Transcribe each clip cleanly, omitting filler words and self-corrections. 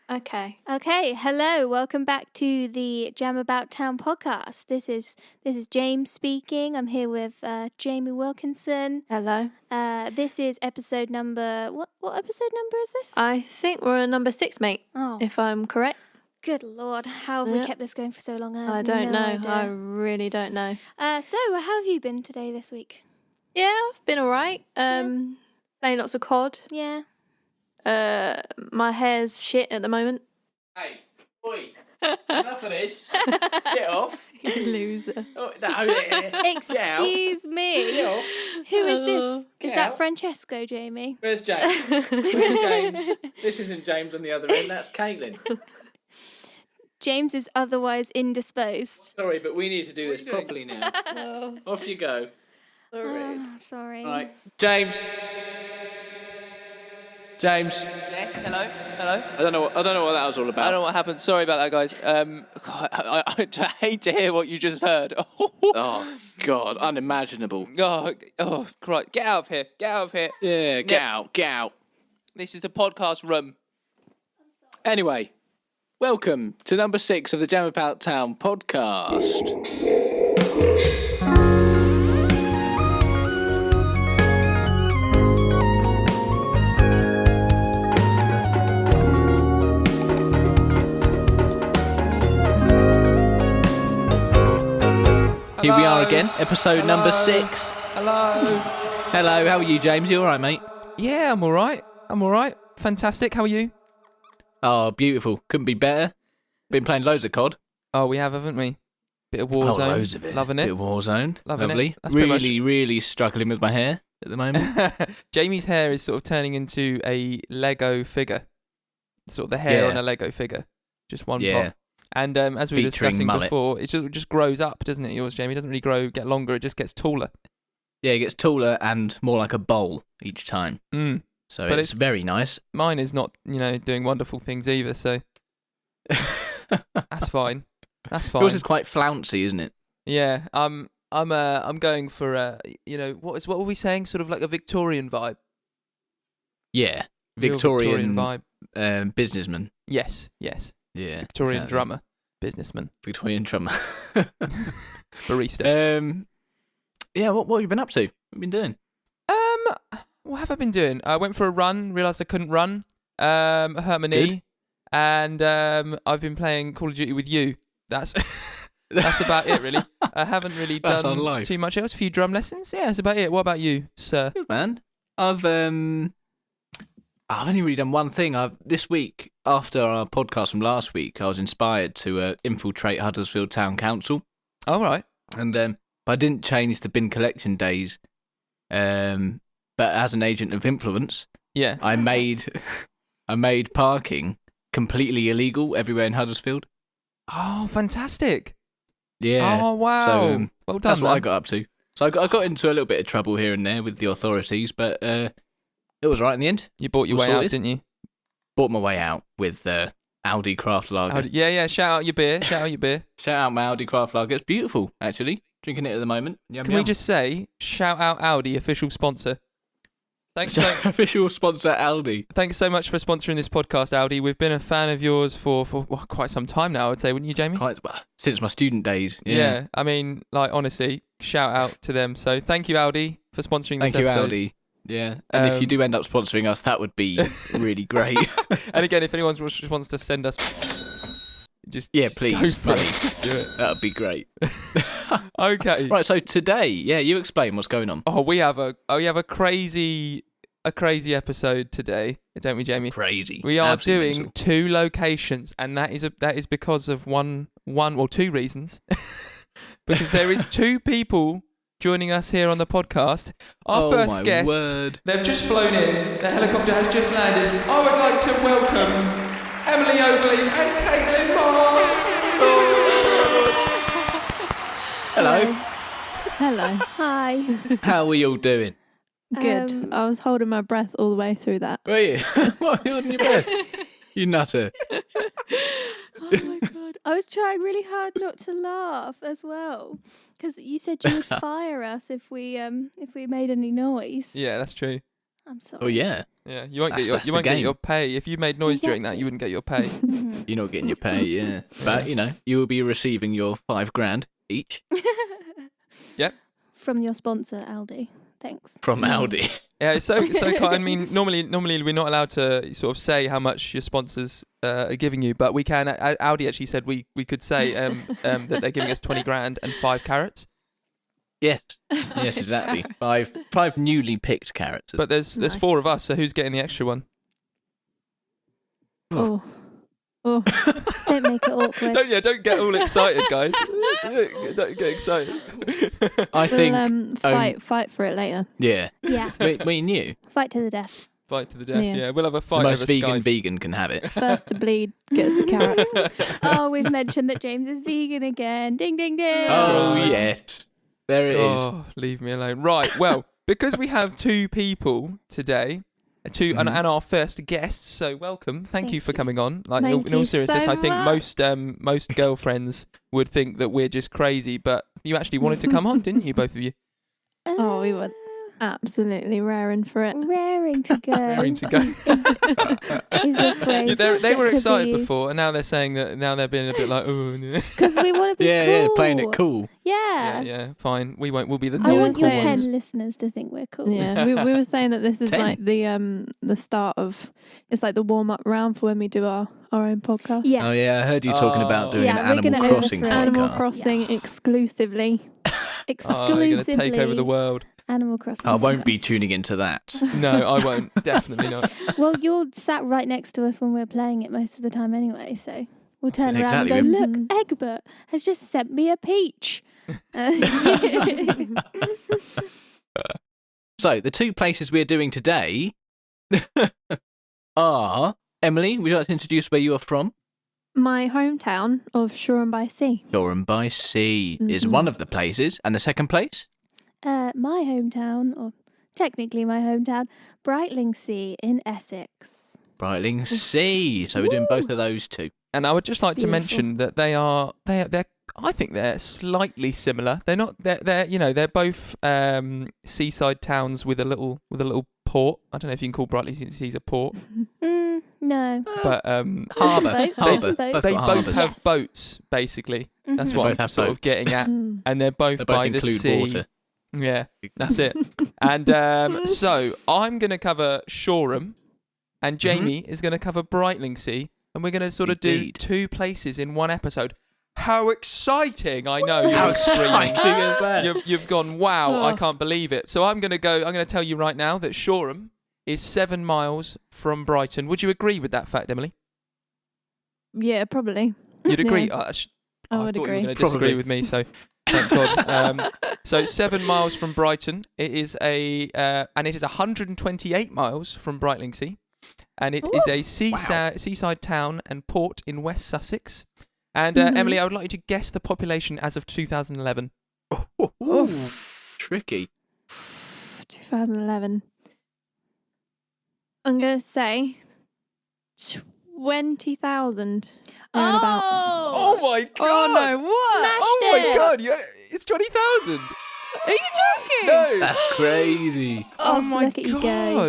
Okay. Okay, hello. Welcome back to the Jam About Town podcast. This is James speaking. I'm here with Jamie Wilkinson. Hello. This is episode number... What episode number is this? I think we're on number 6, mate, Oh, if I'm correct. good Lord. How have we kept this going for so long? I don't know. idea. I really don't know. So, how have you been today this week? Yeah, I've been all right. Playing lots of COD. Yeah. My hair's shit at the moment. Hey, oi, enough of this. Get off. You loser. Oh, no, Excuse me. Get off. Who is this? Get Is that out. Francesco, Jamie? Where's James? Where's James? This isn't James on the other end, that's Caitlin. James is otherwise indisposed. Sorry, but we need to do this properly now. Off you go. Sorry. Oh, sorry. Right, James. James. Yes, hello. I don't know what that was all about. I don't know what happened. Sorry about that, guys. God, I hate to hear what you just heard. Oh, God, unimaginable. Oh, Christ. Get out of here. Yeah, get out. This is the podcast room. Anyway, welcome to number 6 of the Jam About Town podcast. Here we are again, episode number 6. Hello, how are you, James? You all right, mate? Yeah, I'm all right. Fantastic. How are you? Oh, beautiful. Couldn't be better. Been playing loads of COD. Oh, we have, haven't we? Bit of Warzone. Loads of it. Loving it. Bit of Warzone. Loving Lovely. it. That's pretty Really struggling with my hair at the moment. Jamie's hair is sort of turning into a Lego figure. Sort of the hair on a Lego figure. Just one block. And as we were discussing before, it just grows up, doesn't it, yours, Jamie? It doesn't really get longer, it just gets taller. Yeah, it gets taller and more like a bowl each time. So it's very nice. Mine is not, doing wonderful things either, so that's fine. That's fine. Yours is quite flouncy, isn't it? Yeah, I'm going for what were we saying? Sort of like a Victorian vibe. Yeah, Real Victorian vibe. Businessman. Yes. Yeah, Victorian exactly. drummer, businessman, Victorian drummer. barista. Yeah. What have you been up to? What have you been doing? What have I been doing? I went for a run, realised I couldn't run. I hurt my knee, and I've been playing Call of Duty with you. That's about it, really. I haven't really done too much else. A few drum lessons. Yeah, that's about it. What about you, sir? Good, man. I've only really done one thing. This week, after our podcast from last week, I was inspired to infiltrate Huddersfield Town Council. All right. And I didn't change the bin collection days, but as an agent of influence, yeah, I made parking completely illegal everywhere in Huddersfield. Oh, fantastic! Yeah. Oh, wow. So well done. That's what man. I got up to. So I got into a little bit of trouble here and there with the authorities, but it was right in the end. You bought your way out, didn't you? Bought my way out with Aldi Craft Lager. Yeah. Shout out your beer. Shout out my Aldi Craft Lager. It's beautiful, actually. Drinking it at the moment. Yum, Can we just say, shout out Aldi, official sponsor. Thanks. Official sponsor Aldi. Thanks so much for sponsoring this podcast, Aldi. We've been a fan of yours for quite some time now, I would say, wouldn't you, Jamie? Since my student days. Yeah. I mean, honestly, shout out to them. So thank you, Aldi, for sponsoring this episode. Thank you, Aldi. Yeah, and if you do end up sponsoring us, that would be really great. And again, if anyone just wants to send us, just please, go for it. Just do it. That would be great. Okay. Right. So today, you explain what's going on. Oh, we have a crazy episode today, don't we, Jamie? Crazy. We are Absolutely doing mental. 2 locations, and that is because of one or 2 reasons. Because there is 2 people joining us here on the podcast. Our first guest, they've just flown in. The helicopter has just landed. I would like to welcome Emily Oakley and Caitlin Moss. Hello. Hi. How are we all doing? Good. I was holding my breath all the way through that. Were you? What, you holding your breath? You nutter. Oh my god! I was trying really hard not to laugh as well, because you said you would fire us if we made any noise. Yeah, that's true. I'm sorry. Oh yeah. Yeah, you won't That's you won't the get game. your pay if you made noise during that. Exactly. You wouldn't get your pay. You're not getting your pay, yeah. But you will be receiving your $5,000 each From your sponsor, Aldi. Thanks. from Aldi. Yeah, it's so I mean, normally we're not allowed to sort of say how much your sponsors are giving you, but we can. Audi actually said we could say that they're giving us 20 grand and 5 carrots. Yes, exactly. Five newly picked carrots. But there's Nice. 4 of us, so who's getting the extra one? Oh. Don't make it awkward. Don't get all excited, guys. Don't get excited. I think. Fight for it later. Yeah. Yeah. We knew. Fight to the death. Fight to the death. Yeah. Yeah, we'll have a The fight most over Skype. vegan can have it. First to bleed gets the carrot. Oh, we've mentioned that James is vegan again. Ding, ding, ding. Oh, Right. yes. There it is. Oh, leave me alone. Right. Well, because we have 2 people today, and our first guests, so welcome. Thank you for coming on. Like Thank in all you seriousness, so I think most girlfriends would think that we're just crazy, but you actually wanted to come on, didn't you, both of you? Oh, we were absolutely raring for it. Raring to go. Raring to go. Is a phrase They were that could be excited used. before, and now they're saying that now they're being a bit like, oh, no. Because we want to be Yeah, cool. playing it cool. Yeah. yeah, fine. We won't. We'll be the I want your non-cool saying- ones. 10 listeners to think we're cool. Yeah, we were saying that this is 10. like the start of, it's like the warm up round for when we do our own podcast. Yeah. Oh yeah, I heard you talking about doing Yeah, an we're gonna Animal Crossing overthrow it. Animal podcast. Crossing exclusively. Oh, Exclusively. you're going to take over the world. Animal Crossing. I won't be podcast. tuning into that. No, I won't. Definitely not. Well, you're sat right next to us when we're playing it most of the time anyway, so we'll turn around Exactly. and go, look, Mhm. Egbert has just sent me a peach. So the 2 places we're doing today are Emily. Would you like to introduce where you are from? My hometown of Shoreham-by-Sea. Shoreham-by-Sea is Mhm. one of the places, and the second place. My hometown, or technically my hometown, Brightlingsea in Essex. Brightlingsea. So we're doing both of those 2. And I would just like to Beautiful. mention that they're I think they're slightly similar. They're both seaside towns with a little port. I don't know if you can call Brightlingsea a port, No. but Harbour. boats, Harbour. some boats. Both they got both harbours. have Yes. boats basically. That's Mhm. what Both I'm have sort of boats. getting at, Mm. and they're both They by both the include sea. water. Yeah, that's it. And so I'm going to cover Shoreham, and Jamie is going to cover Brightlingsea, and we're going to sort of Indeed. do 2 places in one episode. How exciting! I know. How you're screaming. exciting is that? You've gone, wow, I Oh. can't believe it. So I'm going to tell you right now that Shoreham is 7 miles from Brighton. Would you agree with that fact, Emily? Yeah, probably. You'd agree? Yeah, I would thought you were agree. going to disagree Probably. with me, so thank God. So 7 miles from Brighton. It is and it is 128 miles from Brightlingsea, and it is a seaside town and port in West Sussex. And Emily, I would like you to guess the population as of 2011. Ooh, tricky. 2011. I'm going to say 20,000. Thereabouts. Oh my God! Oh no, what? Smashed Oh my it. God! It's 20,000. Are you joking? No. That's crazy. Oh Oh, my look at you go.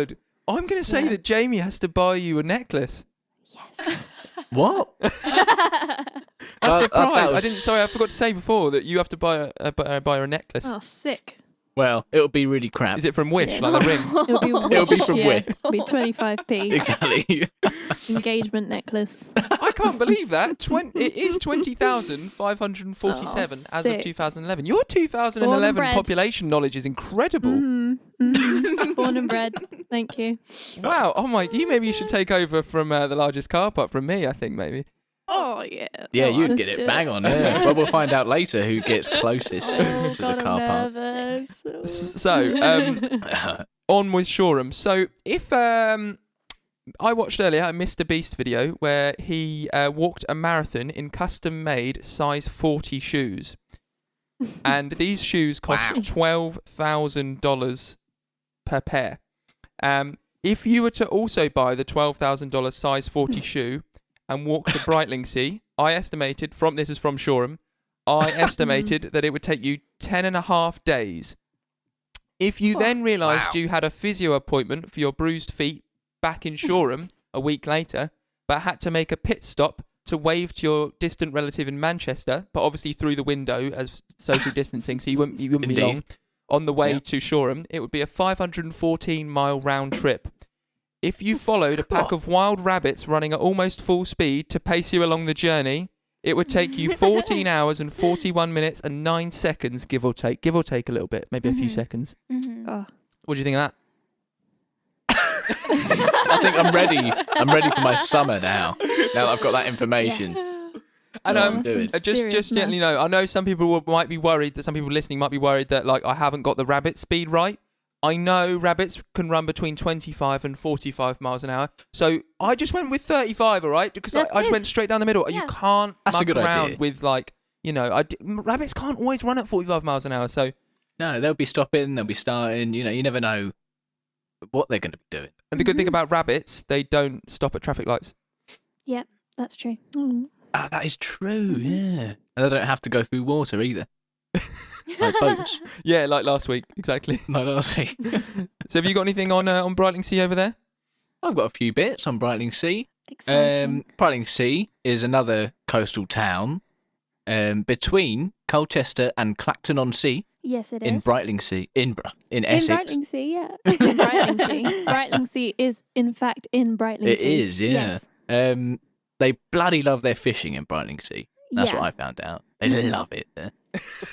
God! I'm going to say Yeah. that Jamie has to buy you a necklace. Yes. What? That's Well, the prize. that was- I didn't. Sorry, I forgot to say before that you have to buy her a necklace. Oh, sick. Well, it'll be really crap. Is it from Wish, Yeah. like the ring? It'll be It'll be Wish, from yeah. Wish. It'll be 25p. Exactly. Engagement necklace. I can't believe that. It is 20,547 Oh, as of sick. 2011. Your Born 2011 and bred. population knowledge is incredible. Born and bred. Thank you. Wow. Oh my. Maybe you should take over from the largest car park from me. I think maybe. Oh, yeah. Yeah, Come you'd on, get let's it do bang on. Yeah. Well, we'll find out later who gets closest Oh, to God, the car I'm park. nervous. So, on with Shoreham. So, if I watched earlier a Mr. Beast video where he walked a marathon in custom-made size 40 shoes, and these shoes cost $12,000 per pair. If you were to also buy the $12,000 size 40 shoe and walk to Brightlingsea, I estimated this is from Shoreham, I estimated that it would take you 10.5 days If you then realised you had a physio appointment for your bruised feet back in Shoreham a week later, but had to make a pit stop to wave to your distant relative in Manchester, but obviously through the window as social distancing, so you wouldn't be long, on the way to Shoreham, it would be a 514-mile round trip. If you followed a pack of wild rabbits running at almost full speed to pace you along the journey, it would take you 14 hours and 41 minutes and 9 seconds, give or take a little bit, maybe a few seconds. Oh. What do you think of that? I think I'm ready. I'm ready for my summer now. Now that I've got that information. Yes. And Just gently know, I know some people might be worried that some people listening might be worried that like I haven't got the rabbit speed right. I know rabbits can run between 25 and 45 miles an hour. So I just went with 35, all right? Because I just went straight down the middle. Yeah. You can't muck around with like, rabbits can't always run at 45 miles an hour. So no, they'll be stopping, they'll be starting. You never know what they're going to be doing. And the good thing about rabbits, they don't stop at traffic lights. Yep, that's true. Ah, that is true, yeah. And they don't have to go through water either. Like boats. Yeah, like last week, exactly. Like last week. So have you got anything on Brightlingsea over there? I've got a few bits on Brightlingsea. Exciting. Brightlingsea is another coastal town between Colchester and Clacton-on-Sea. Yes, it is. In Brightlingsea, in Essex. In Brightlingsea, yeah. Brightlingsea. Brightlingsea is, in fact, in Brightlingsea. It is, yeah. Yes. They bloody love their fishing in Brightlingsea. That's what I found out. They love it there.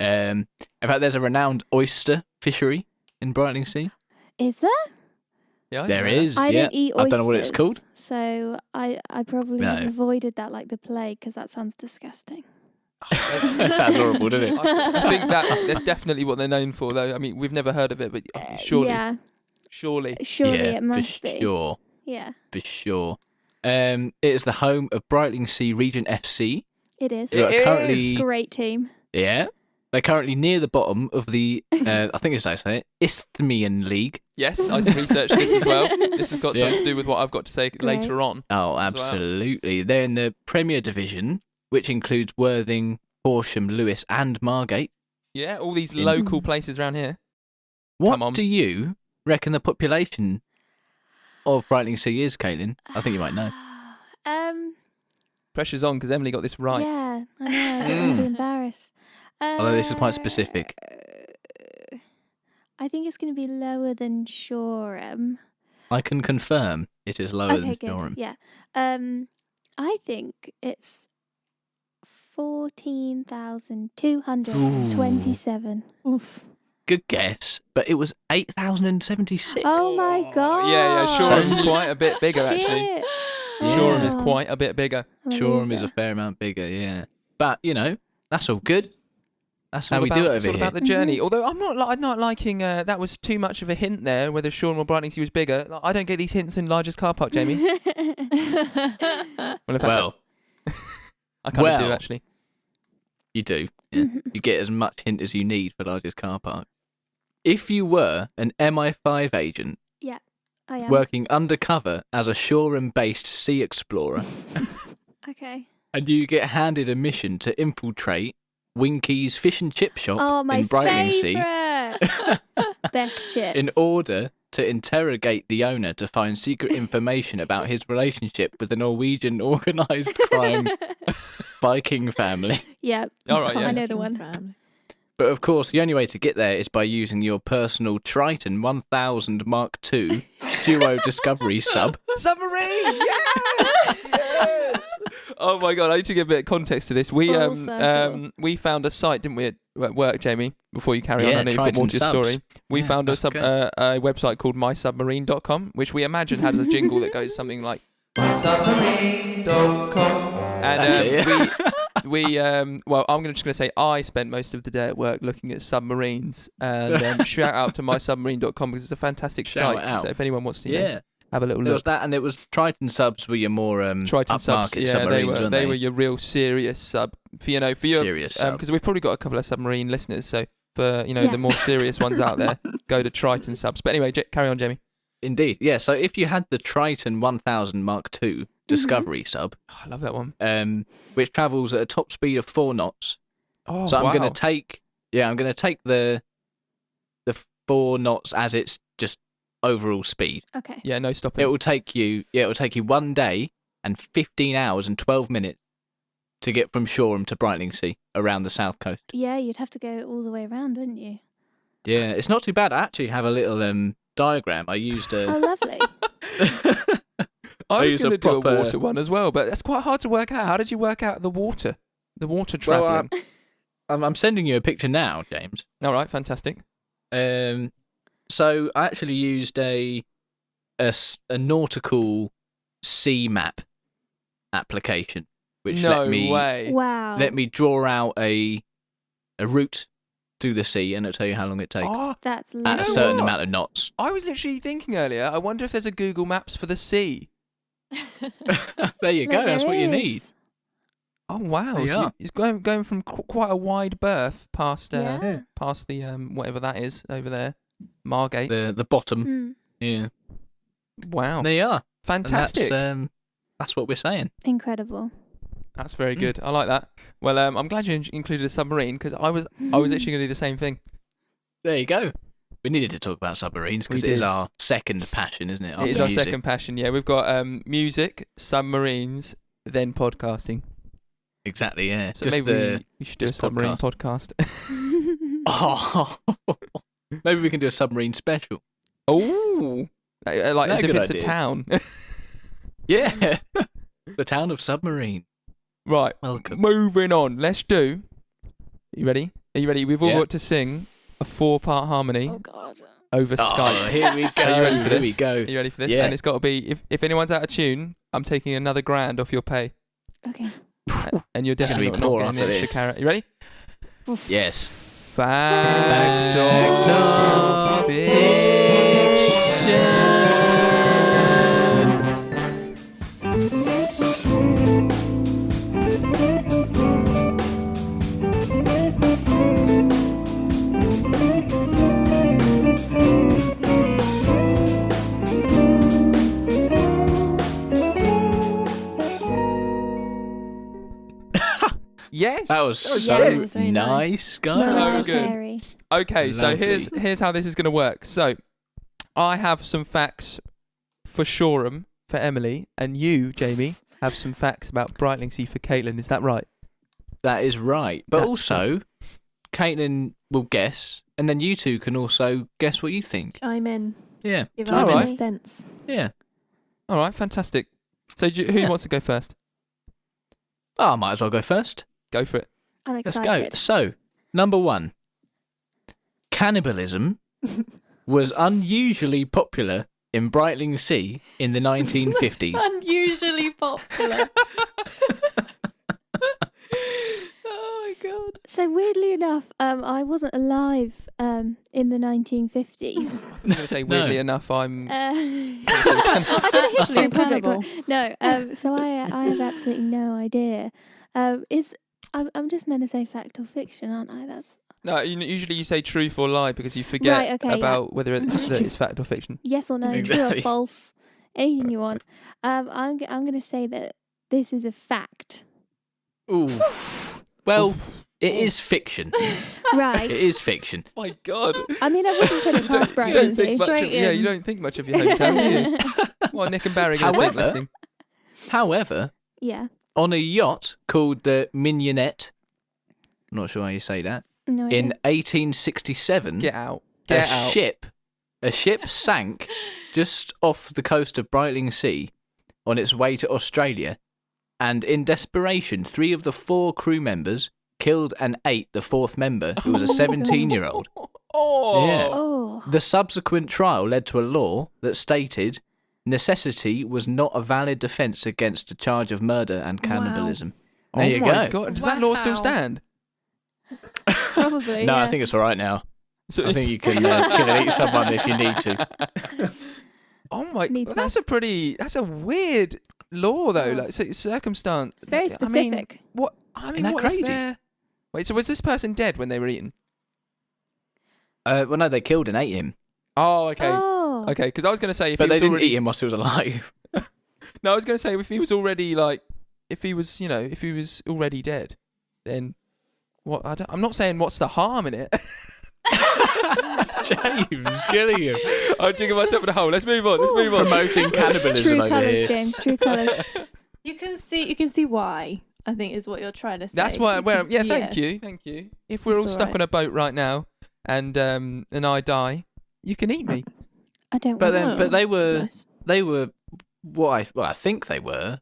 In fact, there's a renowned oyster fishery in Brightlingsea. Is there? Yeah, there is. I don't eat oysters. I don't know what it's called. So I probably have avoided that like the plague because that sounds disgusting. That sounds horrible, doesn't it? I think that's definitely what they're known for, though. I mean, we've never heard of it, but surely. Yeah. Surely it must be. Sure. Yeah. For sure. It is the home of Brightlingsea Region FC. It is. Currently, great team. Yeah. They're currently near the bottom of the, I think it's how you say it, Isthmian League. Yes, I researched this as well. This has got something to do with what I've got to say later on. Oh, absolutely. Well. They're in the Premier Division, which includes Worthing, Horsham, Lewes and Margate. Yeah, all these local places around here. What do you reckon the population of Brightlingsea is, Caitlin? I think you might know. Pressure's on because Emily got this right. Yeah, I know. I don't want to be embarrassed. Although this is quite specific. I think it's going to be lower than Shoreham. I can confirm it is lower than Shoreham. Yeah. I think it's 14,227. Oof. Good guess, but it was 8,076. Oh my god. Yeah, Shoreham's quite a bit bigger actually. Yeah. Shoreham is quite a bit bigger. Shoreham is a fair amount bigger, yeah. But, that's all good. That's how we do it over here. It's all about the journey. Although I'm not liking that was too much of a hint there, whether Shoreham or Brightlingsea was bigger. I don't get these hints in largest car park, Jamie. Well, I kind of do actually. You do. Yeah. You get as much hint as you need for largest car park. If you were an MI5 agent, yeah, I am. working undercover as a Shoreham-based sea explorer, okay, and you get handed a mission to infiltrate Winky's fish and chip shop in Brightlingsea, best chips, in order to interrogate the owner to find secret information about his relationship with the Norwegian organised crime Viking family. Yeah, all right, yeah. I know the one. But of course, the only way to get there is by using your personal Triton 1000 Mark II duo Discovery sub. Submarine! Yes! Yes! Oh my god, I need to give a bit of context to this. We found a site, didn't we, at work, Jamie? Before you carry on, I know you've got more to your story. We found a website called mysubmarine.com, which we imagine had a jingle that goes something like mysubmarine.com. And I'm just going to say I spent most of the day at work looking at submarines. And shout out to mysubmarine.com because it's a fantastic site. So if anyone wants to have a little look. There was that, and it was Triton subs were your more Triton subs. Yeah, submarines, they were your real serious sub for your serious sub. Because we've probably got a couple of submarine listeners. So for the more serious ones out there, go to Triton subs. But anyway, carry on, Jamie. Indeed, yeah. So if you had the Triton 1000 Mark II Discovery sub, I love that one. Which travels at a top speed of 4 knots. Oh, so I'm going to take the 4 knots as its just overall speed. Okay. Yeah, no stopping. It will take you 1 day and 15 hours and 12 minutes to get from Shoreham to Brightlingsea around the south coast. Yeah, you'd have to go all the way around, wouldn't you? Yeah, it's not too bad. I actually have a little diagram. I used Oh, lovely. I was use going a to do a proper- water one as well, but that's quite hard to work out. How did you work out the water travelling? I'm sending you a picture now, James. All right, fantastic. So I actually used a nautical sea map application, which No way. Wow. let me draw out a route through the sea, and it'll tell you how long it takes Oh, That's at lovely. a certain what? amount of knots. I was literally thinking earlier, I wonder if there's a Google Maps for the sea. There you go. Look, That's there what you is. need. Oh, wow. There you So are. it's going from quite a wide berth past Yeah. past the whatever that is over there, Margate. The bottom. Mm, Yeah. Wow. There you are. And Fantastic. that's what we're saying. incredible. That's very good. I like that. Well, I'm glad you included a submarine because I was literally going to do the same thing. There you go. We needed to talk about submarines because We it is did. our second passion, isn't it? It After is our music. second passion. Yeah, we've got music, submarines, then podcasting. Exactly, yeah. So Just maybe we should do a just submarine podcast. Oh, maybe we can do a submarine special. Oh, like as if good it's idea. a town. Yeah. The town of Submarine. Right, Welcome. moving on. Let's do. You ready? Are you ready? We've all Yeah. got to sing a 4-part harmony Oh, God. over Oh, Skype. here we go. Are you ready for Here we this? go. Are you ready for this? Yeah. And it's got to be. If anyone's out of tune, I'm taking another grand off your pay, Okay. and you're definitely Gonna be not poor getting the after extra this. carrot. You ready? Yes. Fact Fact or or fiction? Yes. That was Yes. so That was very nice, So guys. good. Fairy. Okay, so Lovely. here's how this is going to work. So, I have some facts for Shoreham for Emily, and you, Jamie, have some facts about Brightlingsea for Caitlin. Is that right? That is right. But That's also, Caitlin will guess, and then you two can also guess what you think. Chime in. Yeah. Give All our right. 2 cents. Yeah. All right, fantastic. So, who Yeah. wants to go first? Oh, I might as well go first. Go for it. I'm Let's excited. go. So, number 1. Cannibalism was unusually popular in Brightlingsea in the 1950s. Unusually popular. Oh my god. So weirdly enough, I wasn't alive in the 1950s. I'm going to say, weirdly No. enough, I'm. I did a history Still project. cannibal. No, so I have absolutely no idea. I'm just meant to say fact or fiction, aren't I? That's No, usually you say truth or lie because you forget Right, okay, about whether it's fact or fiction. yes or no, true Exactly. or false, anything you want. I'm going to say that this is a fact. Ooh. Well, it is fiction. Right. It is fiction. My God. I mean, I wouldn't put it You past don't think Brightlingsea. much of, Straight yeah, in. you don't think much of your hometown, do you? Well, Nick and Barry going to think However- listening. However, Yeah. on a yacht called the Mignonette, I'm not sure how you say that, No. in 1867, Get out. Get out. a ship sank just off the coast of Brightlingsea on its way to Australia, and in desperation, 3 of the 4 crew members killed and ate the 4th member, who was a 17-year-old. Oh. Yeah. Oh. The subsequent trial led to a law that stated necessity was not a valid defence against a charge of murder and cannibalism. There you oh my go. God. Does that law still Wow. stand? Probably. No, yeah. I think it's all right now. So I think you can eat someone if you need to. Oh my! Needs That's a weird law though. Oh. Like so circumstance. It's very I mean, specific. what? I mean, that what if crazy? they're- Wait, so was this person dead when they were eaten? Well, no, they killed and ate him, Oh, okay. Oh. Okay, because I was going to say if but he they was didn't already eat him whilst he was alive. No, I was going to say if he was already like if he was already dead, then what? I'm not saying what's the harm in it. James, killing him. I'm digging myself in a hole. Let's move on. Promoting cannibalism True over colours, here. James. True colours. You can see why, I think, is what you're trying to say. That's why. Because- Thank you. If we're all It's stuck alright. on a boat right now, and I die, you can eat me. I don't But want then, to. but they It's were nice. what I think they were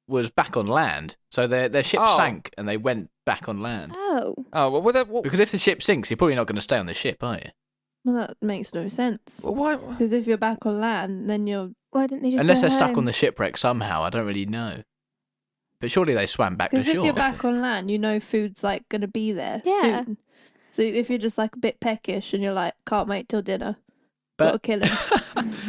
was back on land. So their ship Oh. sank and they went back on land. Oh. Oh well, Because if the ship sinks, you're probably not going to stay on the ship, are you? Well, that makes no sense. why? Because if you're back on land, then you're. Why didn't they just Unless go they're stuck home? on the shipwreck somehow, I don't really know. But surely they swam back to Because if shore. you're back on land, you know food's like gonna be there Yeah. soon. So if you're just like a bit peckish and you're like, can't wait till dinner, But- gotta kill him,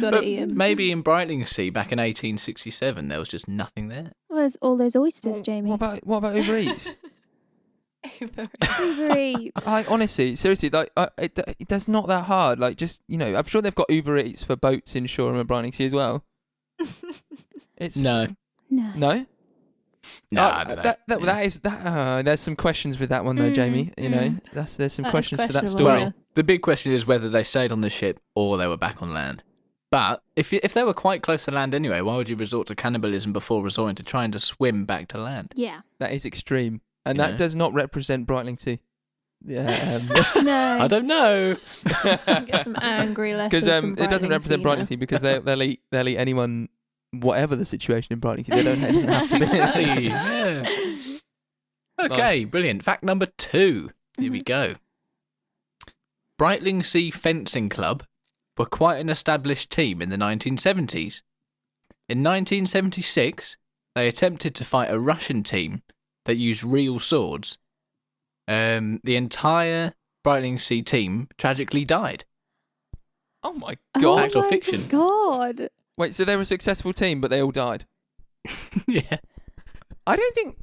gotta But eat him. maybe in Brightlingsea back in 1867, there was just nothing there. Well, there's all those oysters, Jamie. What about Uber Eats? Uber Eats. Honestly, seriously, like that's not that hard. Like, just I'm sure they've got Uber Eats for boats in Shoreham and Brightlingsea as well. It's No. No. no. No, I don't know. That is that. There's some questions with that one though, Jamie. There's some That is questions to that questionable, story. yeah. The big question is whether they stayed on the ship or they were back on land. But if they were quite close to land anyway, why would you resort to cannibalism before resorting to trying to swim back to land? Yeah. That is extreme, and You that know? does not represent Brightlingsea. Yeah, No. I don't know. Get some angry letters. because from it doesn't represent Brightlingsea Brightlingsea because they'll eat anyone, whatever the situation in Brightlingsea. They don't. It doesn't have to be. Exactly, yeah. Okay, brilliant. Fact number 2. Here we go. Brightlingsea Fencing Club were quite an established team in the 1970s. In 1976, they attempted to fight a Russian team that used real swords. The entire Brightlingsea team tragically died. Oh my Oh god! Fact or my fiction? God. Wait, so they were a successful team, but they all died. Yeah. I don't think.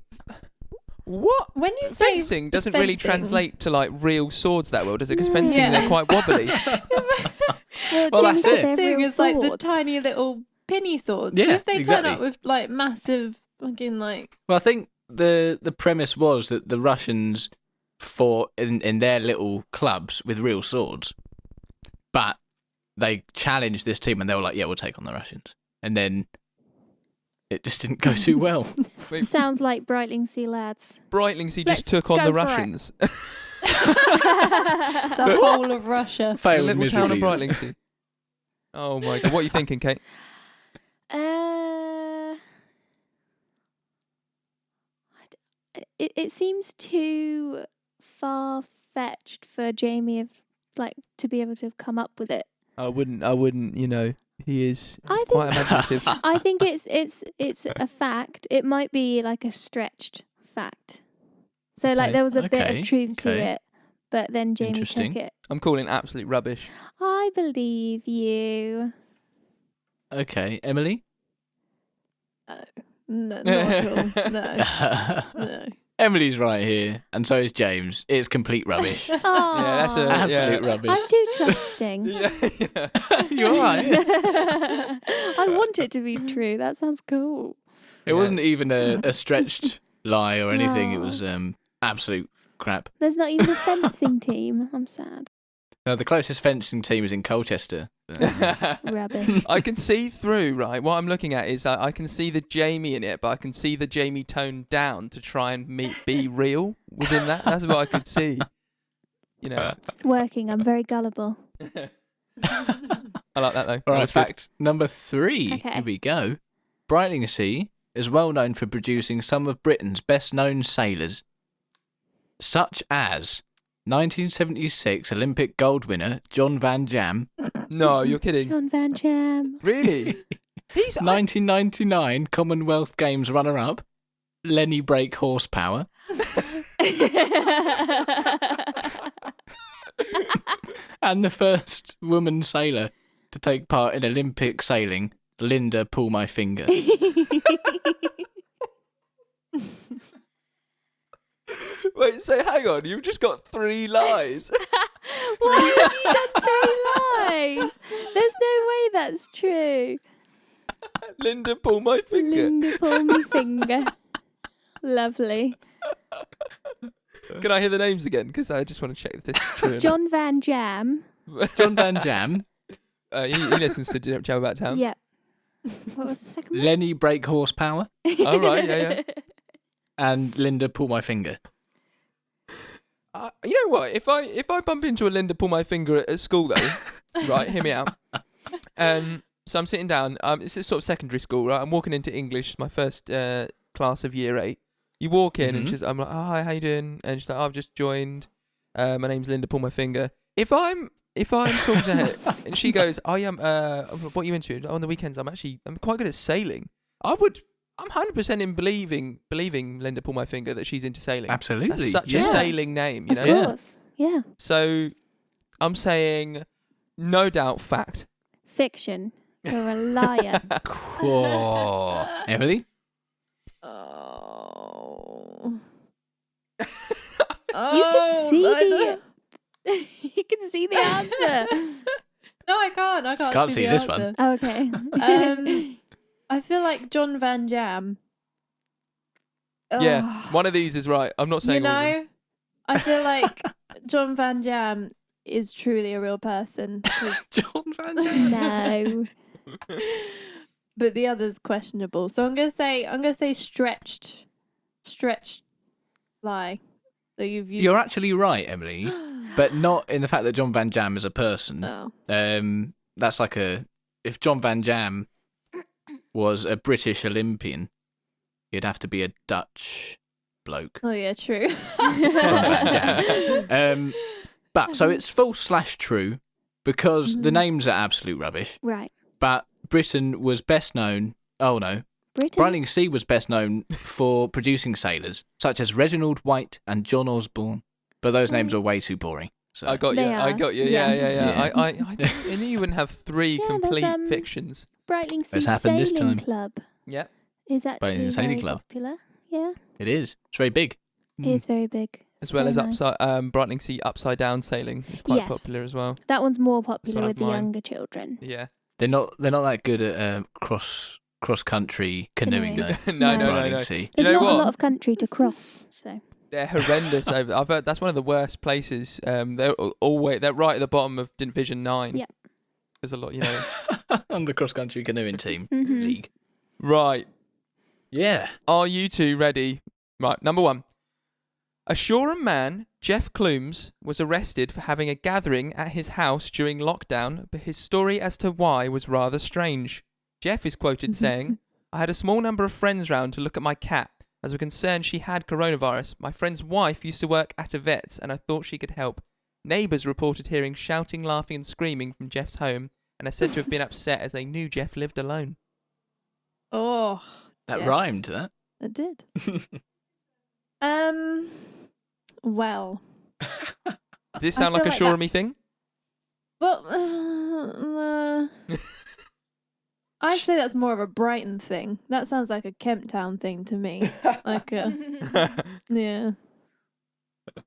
What? When you say Fencing doesn't really fencing- translate to like real swords that well, does it? Because No. fencing Yeah. they're quite wobbly. Well, James that's said it. they're Fencing real is like the swords. tiny little pinny swords. Yeah, So if they turn exactly. up with like massive fucking like Well, I think the premise was that the Russians fought in their little clubs with real swords, but they challenged this team and they were like, "Yeah, we'll take on the Russians," and then it just didn't go too well. Wait, Sounds like Brightlingsea lads. Brightlingsea Let's just took on go the for it. Russians. the whole of Russia. The Failed little town of miserably. Brightlingsea. Oh my god, what are you thinking, Kate? It seems too far fetched for Jamie to be able to have come up with it. I wouldn't. He is I he's quite imaginative. I think it's a fact. It might be like a stretched fact. So Okay. there was a bit Okay, of truth to okay. it, but then Jamie Interesting. took it. I'm calling absolute rubbish. I believe you. Okay, Emily. No, not at all. No, no. Emily's right here, and so is James. It's complete rubbish. Oh, that's a- Absolute yeah. rubbish. I'm too trusting. yeah. You're right. I want it to be true. That sounds cool. It wasn't even a stretched lie or anything. It No. was absolute crap. There's not even a fencing team. I'm sad. No, the closest fencing team is in Colchester. Rubbish. I can see through, right? What I'm looking at is I can see the Jamie in it, but I can see the Jamie toned down to try and be real within that. That's what I could see. It's working. I'm very gullible. I like that though. All That right, was good. fact number 3. Okay. Here we go. Brightlingsea is well known for producing some of Britain's best known sailors, such as 1976 Olympic gold winner John Van Jam, No, you're kidding. John Van Jam. Really? He's 1999 Commonwealth Games runner-up Lenny Brake Horsepower, and the first woman sailor to take part in Olympic sailing, Linda Pull My Finger. Wait, so hang on, you've just got 3 lies. Why have you done 3 lies? There's no way that's true. Linda, pull my finger. Linda, pull me finger. Lovely. Can I hear the names again? Because I just want to check if this is true. or not. John Van Jam. John Van Jam, He listens to Jam About Town. Yep. What was the second one? Lenny Break Horsepower, Oh, right, yeah. and Linda Pull My Finger. You know what? If I bump into a Linda Pull My Finger at school, though, right, hear me out. So I'm sitting down. It's a sort of secondary school, right? I'm walking into English, my first class of year 8. You walk in and I'm like, oh, hi, how you doing? And she's like, oh, I've just joined. My name's Linda Pull My Finger. If I'm talking to her and she goes, oh yeah, what are you into? On the weekends, I'm quite good at sailing. I'm 100% in believing Linda Pull My Finger that she's into sailing. Absolutely. That's such a sailing name, you know? Of course. Yeah. So I'm saying, no doubt, fact. Fiction. You're a liar. Cool. Emily? Oh. You can see you can see the answer. No, I can't. I Can't see the this answer. one. Oh, okay. I feel like John Van Jam. Yeah, Ugh. one of these is right. I'm not saying You all of them. know, I feel like John Van Jam is truly a real person. 'cause- John Van Jam. No. but the other's questionable. So I'm gonna say stretched lie. So you've used. You're actually right, Emily, but not in the fact that John Van Jam is a person. Oh. That's like if John Van Jam was a British Olympian, he'd have to be a Dutch bloke. Oh yeah, true. John Van Jam. But so it's false/true because the names are absolute rubbish. Right. But Britain was best known. Oh no. Britain. Brightlingsea was best known for producing sailors such as Reginald White and John Osborne, but those names are way too boring. So I got you. They I are. got you. Yeah. Yeah. I knew you wouldn't have 3 Yeah, there's, complete fictions. Brightlingsea It's happened this Sailing time. Club Yeah. is actually Brightlingsea Sailing very Club. popular. Yeah. it is. It's very big. It is very big. As It's well very as nice. Brightlingsea Upside Down Sailing. It's quite Yes. popular as well. That one's more one popular with of the mine. younger children. Yeah. They're not that good at cross country canoeing though. No. No. Brightlingsea. There's you know not a what? lot of country to cross, so They're horrendous. I've heard that's one of the worst places. They're right at the bottom of Division 9. Yeah. There's a lot, you know. On the cross country canoeing team Mhm. league. Right. Yeah. Are you two ready? Right. Number 1. A Shoreham man, Jeff Clumes, was arrested for having a gathering at his house during lockdown, but his story as to why was rather strange. Jeff is quoted saying, I had a small number of friends round to look at my cat, as we're concerned she had coronavirus. My friend's wife used to work at a vet's, and I thought she could help. Neighbours reported hearing shouting, laughing and screaming from Jeff's home, and are said to have been upset as they knew Jeff lived alone. Oh, That yeah. rhymed, that. it did. Well, Does this I sound like a feel like Shoreham-y thing? but I say that's more of a Brighton thing. That sounds like a Kemp Town thing to me. Like a yeah.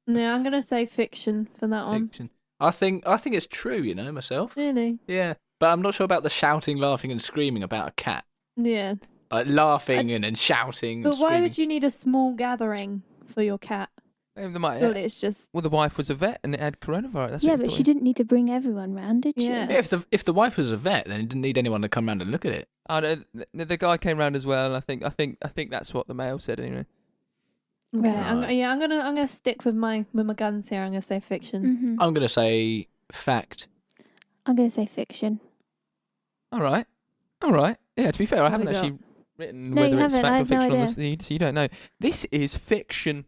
Yeah, I'm gonna say fiction for that one. Fiction. I think it's true, you know, myself. Really? Yeah. But I'm not sure about the shouting, laughing and screaming about a cat. Yeah. Like laughing and then shouting But and why screaming. would you need a small gathering for your cat? Maybe they might, Surely it's just well, the wife was a vet and it had coronavirus. That's yeah, what but he she didn't need to bring everyone round, did she? Yeah. Yeah, if the wife was a vet, then he didn't need anyone to come round and look at it. thought. The guy came round as well. And I think that's what the mail said anyway. okay. Right. I'm gonna stick with my guns here. I'm gonna say fiction. Mhm. I'm gonna say fact. I'm going to say fiction. All right. Yeah. To be fair, I What haven't we got? actually written No, you whether it's haven't. fact I or have no fiction on idea. this, so you don't know. This is fiction.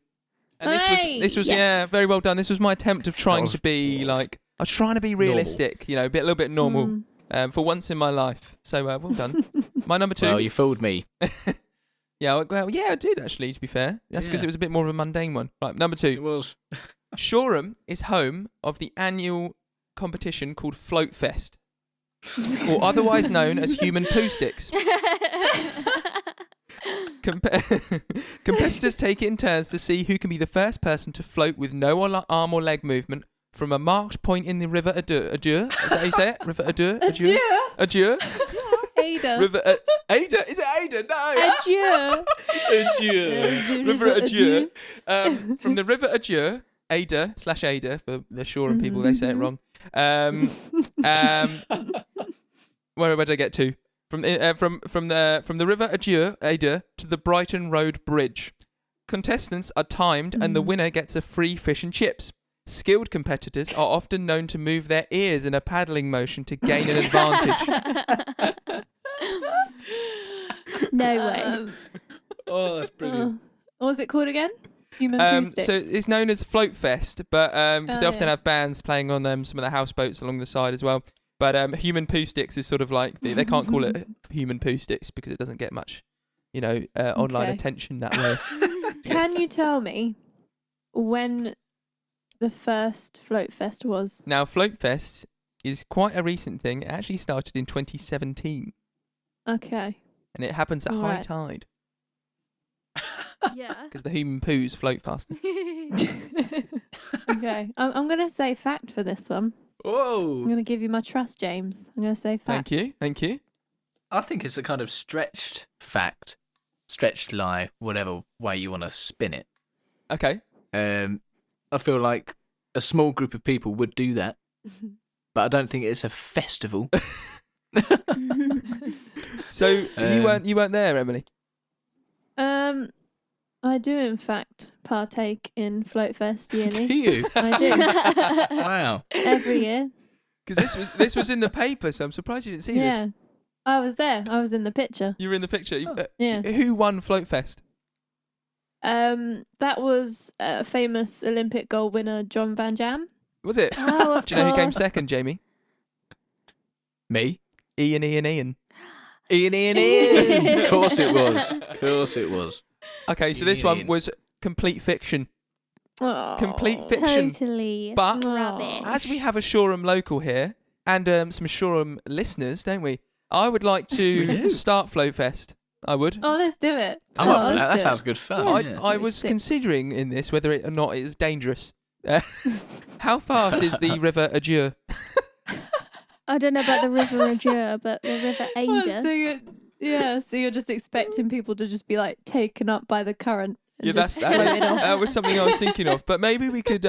And Hey! this was Yes. yeah, very well done. This was my attempt of trying was to be like I was trying to be realistic, you know, a little bit normal for once in my life. So well done. My number 2. Well, you fooled me. Yeah, well, yeah, I did actually. To be fair, that's because Yeah. it was a bit more of a mundane one. Right, number 2. It was. Shoreham is home of the annual competition called Float Fest, or otherwise known as Human Poo Sticks. Competitors take it in turns to see who can be the first person to float with no arm or leg movement from a marked point in the River Adur. Is that how you say it? River Adur? Adur? Ada. River Ada. Is it Ada? No. Adieu. River Adieu. From the River Adieu, Ada for the Shoreham people, they say it wrong. Where did I get to? From the River Adieu, Ada, to the Brighton Road Bridge. Contestants are timed, and the winner gets a free fish and chips. Skilled competitors are often known to move their ears in a paddling motion to gain an advantage. No way. Oh, that's brilliant. What was it called again? Human Poo Sticks. So it's known as Float Fest, but because they often yeah. have bands playing on some of the houseboats along the side as well. But Human Poo Sticks is sort of like they can't call it Human Poo Sticks because it doesn't get much, online attention that way. Can you tell me when the first Float Fest was? Now, Float Fest is quite a recent thing. It actually started in 2017. Okay. And it happens at high Right. tide Yeah. because the human poos float faster. Okay. I'm going to say fact for this one. I'm Whoa. going to give you my trust, James. I'm going to say fact. Thank you. I think it's a kind of stretched fact, stretched lie, whatever way you want to spin it. Okay. I feel like a small group of people would do that, but I don't think it's a festival. So you weren't there, Emily? I do in fact partake in Float Fest Do yearly. you? I do. Wow. Every year. Because this was in the paper, so I'm surprised you didn't see Yeah. this. I was there. I was in the picture. You were in the picture. Yeah. Who won Float Fest? That was famous Olympic gold winner John Van Jam. Was it? Oh, of Do you know who came course. second, Jamie? Me? Ian. Ian. Of course it was. Okay, so this one Ian. was complete fiction. Oh. Complete fiction. Totally But rubbish. as we have a Shoreham local here and some Shoreham listeners, don't we? I would like We to do. start Float Fest. I would. Oh, let's do it. I'm Oh, up for let's that. That do sounds it. good fun. Yeah. Yeah. I was Sick. considering in this whether it or not it is dangerous. How fast is the River Adieu? I don't know about the River Adieu, but the River Oh, Ada. so you're just expecting people to just be like taken up by the current. And Yeah, just that floated off. that was something I was thinking of. But maybe we could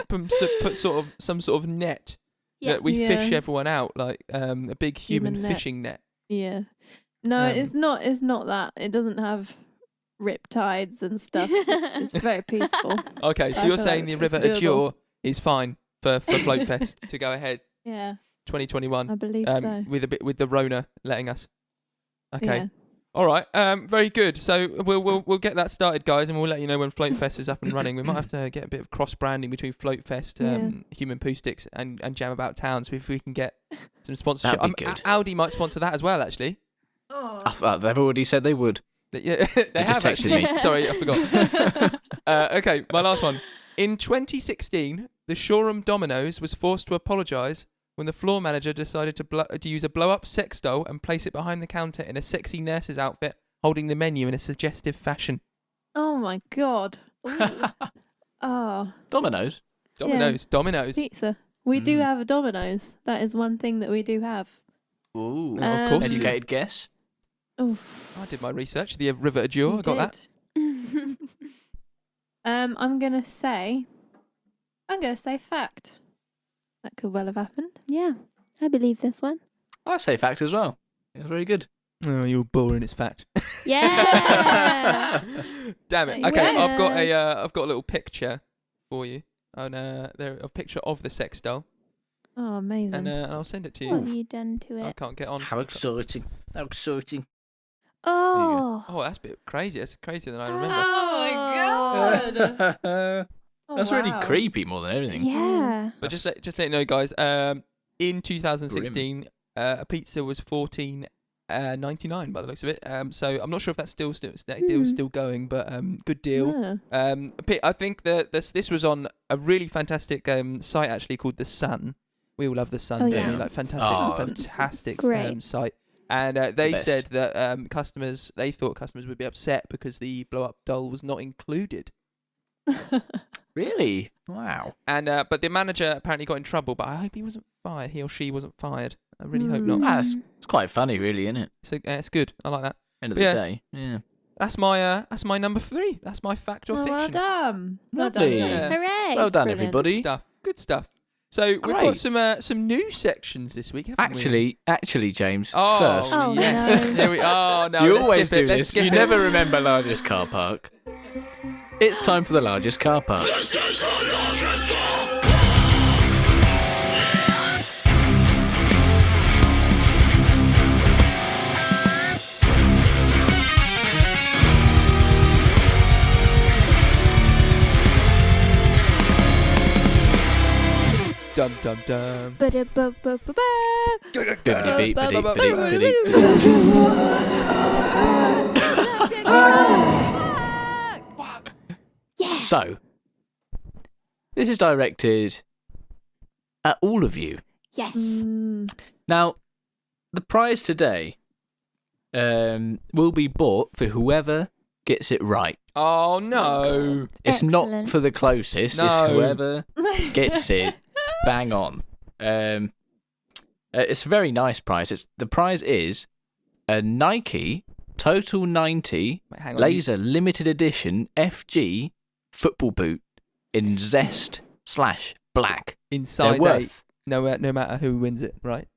put some sort of net Yeah. that we Yeah. fish everyone out, like a big human Human net. fishing net. Yeah. No, Um, it's not. It's not that. It doesn't have riptides and stuff. It's very peaceful. Okay, so I you're feel saying like the it's River Adieu doable. is fine for Float Fest to go ahead Yeah, 2021 I believe so. with the Rona letting us. Okay. Yeah. All right. Very good. So we'll get that started, guys, and we'll let you know when Float Fest is up and running. We might have to get a bit of cross branding between Float Fest, Yeah. Human Poo Sticks, and Jam About Town. So if we can get some sponsorship, That'd be good. Audi might sponsor that as well. Actually, They've already said they would. yeah, they have just texted actually. me. Sorry, I forgot. Okay, my last one. In 2016, the Shoreham Domino's was forced to apologise when the floor manager decided to use a blow-up sex doll and place it behind the counter in a sexy nurse's outfit, holding the menu in a suggestive fashion. Oh my god. Oh, Domino's. Domino's. pizza. We do Mm. have a Domino's. That is one thing that we do have. Ooh. Of course you do. Educated guess. Oof. I did my research. The River Adieu, I got that. I'm gonna say fact. That could well have happened. Yeah, I believe this one. I say fact as well. It's very good. Oh, you're boring. It's fact. Yeah. Damn it. Okay, Yes. I've got a little picture for you. And there a picture of the sex doll, Oh, amazing. and I'll send it to you. What have you done to I it? can't get on. How exciting. How exciting. Oh. Oh, that's a bit crazy. That's crazier than I remember. Oh my god. Oh, That's really wow. creepy more than anything. Yeah. But just let you know, guys. In 2016, a pizza was $14.99 by the looks of it. So I'm not sure if that's still going, but good deal. Yeah. I think that this was on a really fantastic site actually called The Sun. We all love The Sun, Oh, don't yeah. we? Like Oh, fantastic great. site. And they best. said that they thought customers would be upset because the blow up doll was not included. Really? Wow. And but the manager apparently got in trouble. But I hope he wasn't fired. He or she wasn't fired. I really hope not. It's quite funny, really, isn't it? So it's good. I like that. End of But the yeah. day, yeah. That's my number 3. That's my fact or Well fiction. done. Well done. Lovely. Jane. Yeah. Hooray! Well done, Brilliant. everybody. Good stuff. So we've Great. got some new sections this week, haven't we? Actually, James, Oh, first. Oh, yes. no. Here we are. No, You let's always skip it. do Let's this. skip You it. never remember largest car park. It's time for the largest car park. Dum dum dum. Ba-da-ba-ba-ba-ba. Bibbidi-beep, bibbidi-beep, Yeah. So, this is directed at all of you. Yes. Now, the prize today will be bought for whoever gets it right. Oh no. It's not Excellent. for the closest. No. It's whoever gets it bang on. It's a very nice prize. The prize is a Nike Total 90 Wait, hang on. Laser Limited Edition FG football boot in zest/black. In They're size 8. worth, No matter who wins it, right?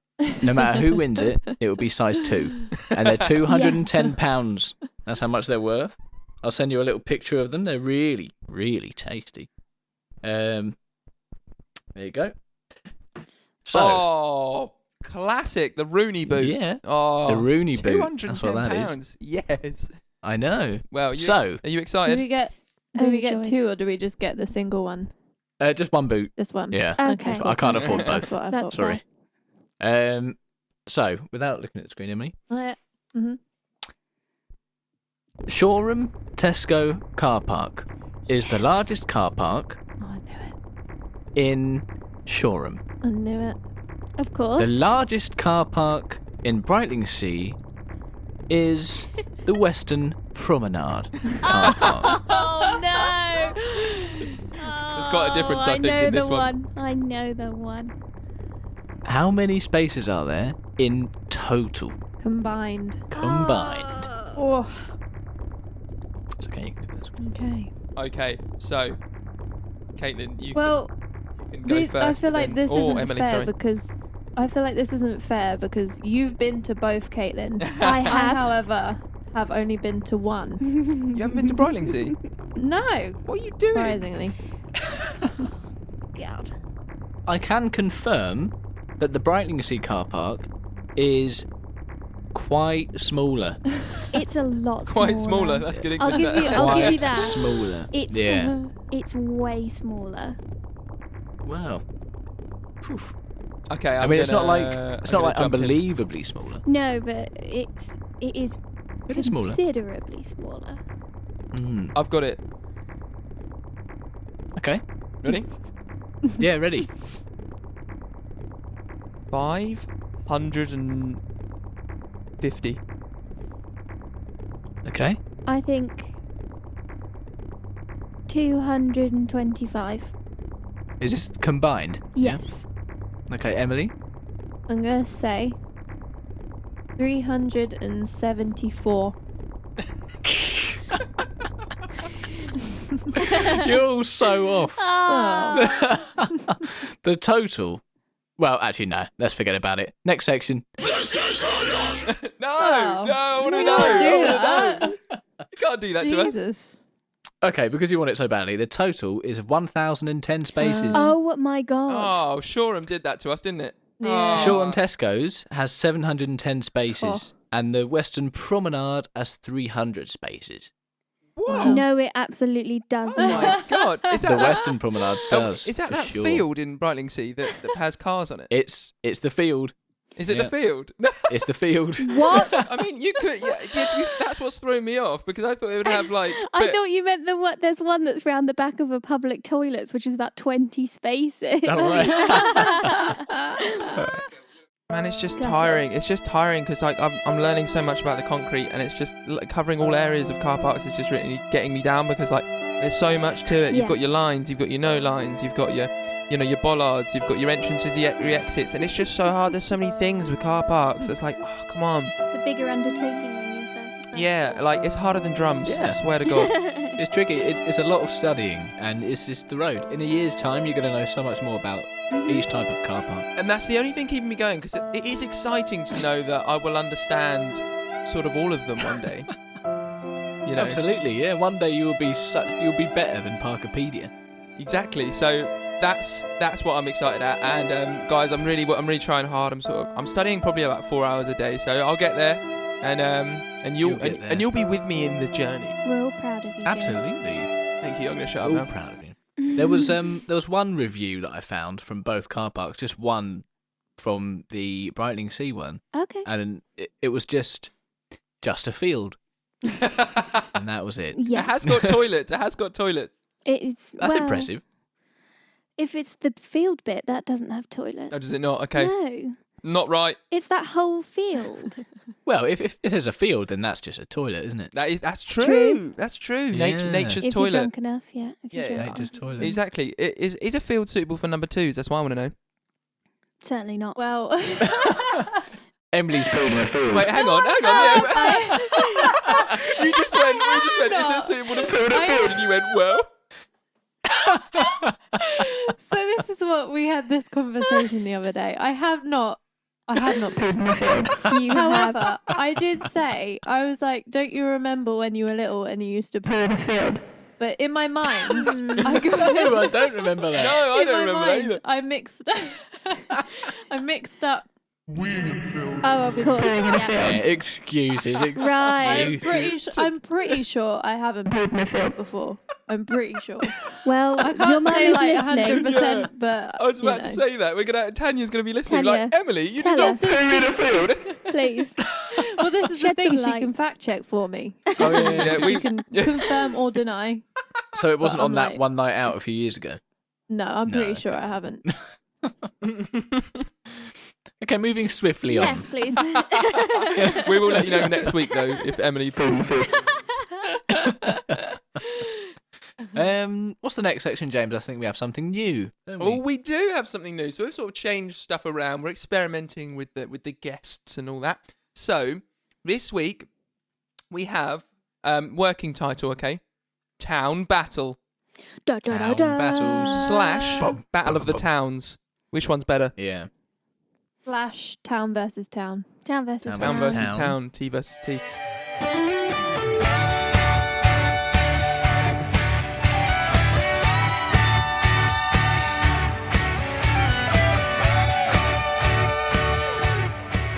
no matter who wins it, it will be size 2. And they're £210. That's how much they're worth. I'll send you a little picture of them. They're really, really tasty. There you go. So, Oh, classic. The Rooney boot. yeah, Oh, the Rooney boot. That's what that is. £210. Yes. I know. Well, So, are you Do excited? we get Overjoyed. 2 or do we just get the single one? just one boot. Just one. Yeah. Okay. I can't afford That's both. what I That's thought. Sorry. So, without looking at the screen, Emily, Mhm. Shoreham Tesco car park is the largest car park Oh, I knew it. in Shoreham. I knew it. Of course. The largest car park in Brightlingsea is the Western Promenade car park. Oh no! There's quite a difference, I think, know in this the one. I know the one. How many spaces are there in total Combined. combined? Oh, It's okay, you can do this one. okay. Okay, so, Caitlin, you Well, can go first. I feel like then- this or isn't Emily, fair sorry. because I feel like this isn't fair because you've been to both, Caitlin. I I, have. however, have only been to one. You haven't been to Brightlingsea? No, What are you doing? surprisingly. God. I can confirm that the Brightlingsea car park is quite smaller. It's a lot smaller. Quite smaller. That's good English. I'll give you. that. I'll give Quite you that. smaller. It's Yeah. It's way smaller. Wow. Okay, I mean, it's not like I'm unbelievable. jump in. Unbelievably smaller. No, but it is It is smaller. considerably smaller. I've got it. Okay. Ready? Yeah, ready. 550. Okay. I think 225. Is this combined? Yes. Yeah? Okay, Emily. I'm gonna say 374. You're all so off. Oh. The total. Well, actually, no. Let's forget about it. Next section. No, Oh. no, I want to We know. can't do I wanna that. know. You can't do that to us. Jesus. Okay, because you want it so badly, the total is 1,010 spaces. Oh my god. Oh, Shoreham did that to us, didn't it? Yeah. Oh. Shoreham Tesco's has 710 spaces, Oh. and the Western Promenade has 300 spaces. Whoa. No, it absolutely does Oh not. my god. Is The that Western Promenade does. Is that for that sure. field in Brightlingsea that has cars on it? It's the field. Is it yeah. the field? It's the field. What? I mean, you could. That's what's throwing me off because I thought it would have like. I thought you meant the what? There's one that's round the back of a public toilets, which is about 20 spaces. All right. Man, it's just God. tiring. It's just tiring because like I'm learning so much about the concrete, and it's just like, covering all areas of car parks is just really getting me down because like There's so much to it. You've got your lines, you've got your no lines, you've got your bollards, you've got your entrances, your exits, and it's just so hard. There's so many things with car parks. It's like, oh, come on. It's a bigger undertaking than you said. Yeah, like it's harder than drums. Yeah. I swear to God. It's tricky. It's a lot of studying, and it's just the road. In a year's time, you're going to know so much more about each type of car park. And that's the only thing keeping me going, because it is exciting to know that I will understand sort of all of them one day. You know? Absolutely, yeah. One day you'll be better than Parkopedia. Exactly. So that's what I'm excited at. And guys, I'm really trying hard. I'm studying probably about 4 hours a day. So I'll get there, and you'll be with me in the journey. We're all proud of you. Absolutely. James. Thank you. I'm gonna shut up All now. proud of you. There was one review that I found from both car parks, just one from the Brightlingsea one, Okay. and it was just a field, and that was it. Yes. It has got toilets. It has got toilets. It is. That's impressive. If it's the field bit, that doesn't have toilets. Oh, does it not? Okay. No. Not right. It's that whole field. Well, if there's a field, then that's just a toilet, isn't it? That's true. True. That's true. Yeah. Nature's If toilet. you're drunk enough, yeah. If you're Yeah, drunk Nature's enough. toilet. Exactly. Is a field suitable for number twos? That's what I want to know. Certainly not. Well, Emily's building a field. Wait, hang on. Yeah. We just went, is it suitable to build a field? And you went, well. so this is what we had this conversation the other day. I have not pulled my field. You have. However, I did say, I was like, don't you remember when you were little and you used to pull the field? But in my mind, I don't remember that. No, I in don't my remember mind, that either. I mixed up. Oh, of course. Yeah, Yeah. excuses. Right. I'm pretty sure I haven't pulled my field before. I'm pretty sure. Well, I your can't mum say is like listening. 100%, but I was about you to know. say that. Tanya's going to be listening. Tanya, Like, Emily, you tell did not us. build a field. Please. Well, this is Shed the thing. some She light. can fact check for me. Oh, yeah. She can confirm or deny. So it wasn't But on I'm that like- one night out a few years ago. No, I'm No, pretty sure okay. I haven't. Okay, moving swiftly on. Yes, please. We will let you know next week, though, if Emily pulls a field. What's the next section, James? I think we have something new, don't we? Oh, we do have something new. So we've sort of changed stuff around. We're experimenting with the guests and all that. So this week we have working title, okay? Town Battle Da, da, da, Town da. battles. / Battle of the Towns. Which one's better? Yeah. Flash, town versus town. Town versus Town Town town. versus versus town. town. T versus T.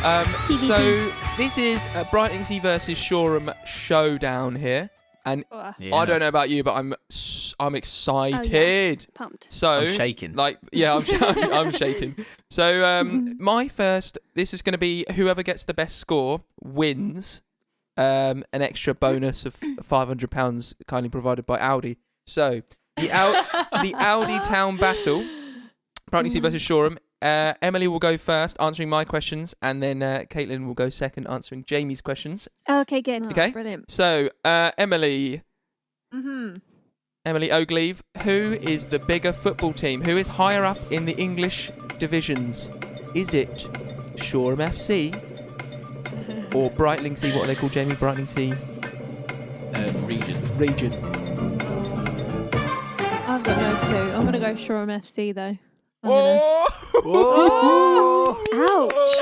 TBT. So this is a Brightlingsea versus Shoreham showdown here, and Yeah. I don't know about you, but I'm excited. Pumped. So I'm shaking. Like, yeah, I'm shaking. So my first, this is going to be whoever gets the best score wins. An extra bonus of £500 kindly provided by Audi. So the Audi Town Battle, Brightlingsea versus Shoreham. Emily will go first, answering my questions, and then Caitlin will go second, answering Jamie's questions. Okay, good. Okay. Brilliant. So Emily Mm-hmm. Ogleve, who is the bigger football team? Who is higher up in the English divisions? Is it Shoreham FC or Brightlingsea? What are they called, Jamie? Brightlingsea Region. I've got no clue. I'm gonna go Shoreham FC though. Oh! Ouch.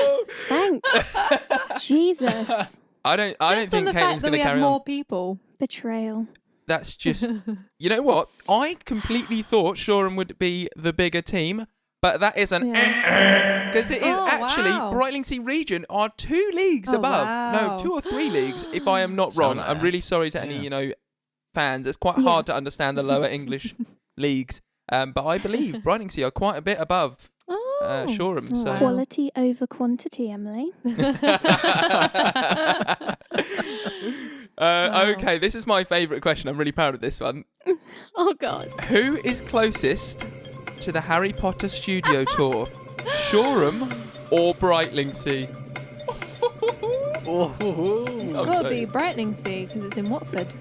Thanks. Jesus. I don't Just think on the Caitlin's fact that going we to have carry more on. people. Betrayal. That's just, you know what? I completely thought Shoreham would be the bigger team, but that is an because it is Oh, actually wow. Brightlingsea Region are 2 leagues Oh, above. wow. No, 2 or 3 leagues, if I am not Something wrong. like I'm that. really sorry to any fans. It's quite Yeah. hard to understand the lower English leagues, but I believe Brightlingsea are quite a bit above Shoreham. Oh, So. wow. Quality over quantity, Emily. Wow. Okay, this is my favourite question. I'm really proud of this one. Oh, God. Who is closest to the Harry Potter studio tour? Shoreham or Brightlingsea? It's I'm got to sorry. be Brightlingsea because it's in Watford.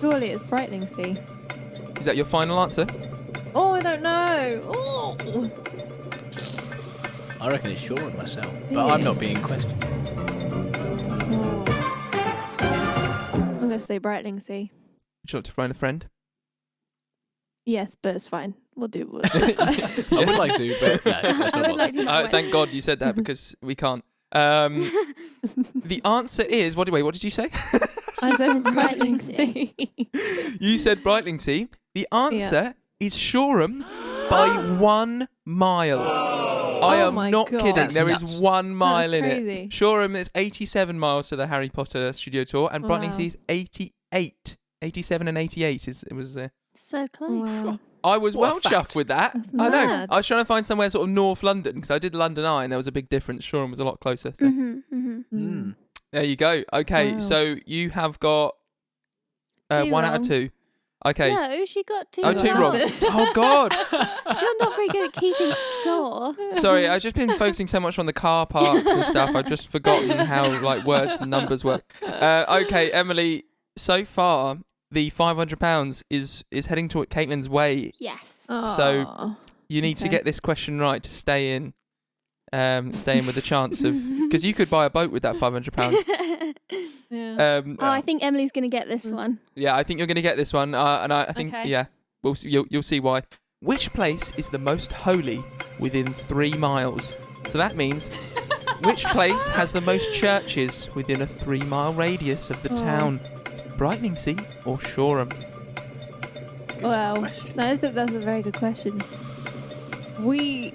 Surely it's Brightlingsea. Is that your final answer? Oh, I don't know. Oh. I reckon it's Shoreham myself, but I'm not being questioned. Oh. I'm going to say Brightlingsea. Would you like to phone a friend? Yes, but it's fine. We'll do it's fine. I would like to, but no, let's I not would like to know. Thank God you said that because we can't. The answer is what did you say? I said Brightlingsea. You said Brightlingsea. The answer is Shoreham by 1 mile. I am my not God. kidding. That's There is nuts. 1 mile in crazy. it. Shoreham is 87 miles to the Harry Potter studio tour, and Wow. Brightlingsea is 88. 87 and 88 was. So close. Wow. I was What a well fact. chuffed with that. That's I know. mad. I was trying to find somewhere sort of North London because I did London Eye and there was a big difference. Shoreham was a lot closer. So. Mm. There you go. Okay, Wow. so you have got 2 1 out wrong. of 2. Okay. No, she got 2 Oh, 2 wrong. wrong. Oh, God. You're not very good at keeping score. Sorry, I've just been focusing so much on the car parks and stuff. I've just forgotten how words and numbers work. Okay, Emily, so far the £500 is heading to Caitlin's way. Yes. So- Aw. You need to Okay. get this question right to stay in with a chance of, because you could buy a boat with that £500. Yeah. I think Emily's going to get this one. Yeah, I think you're going to get this one, and I think Okay. yeah, we'll see, you'll see why. Which place is the most holy within 3 miles? So that means which place has the most churches within a 3-mile radius of the Oh. town? Brightlingsea or Shoreham? Well, question. that's a very good question. We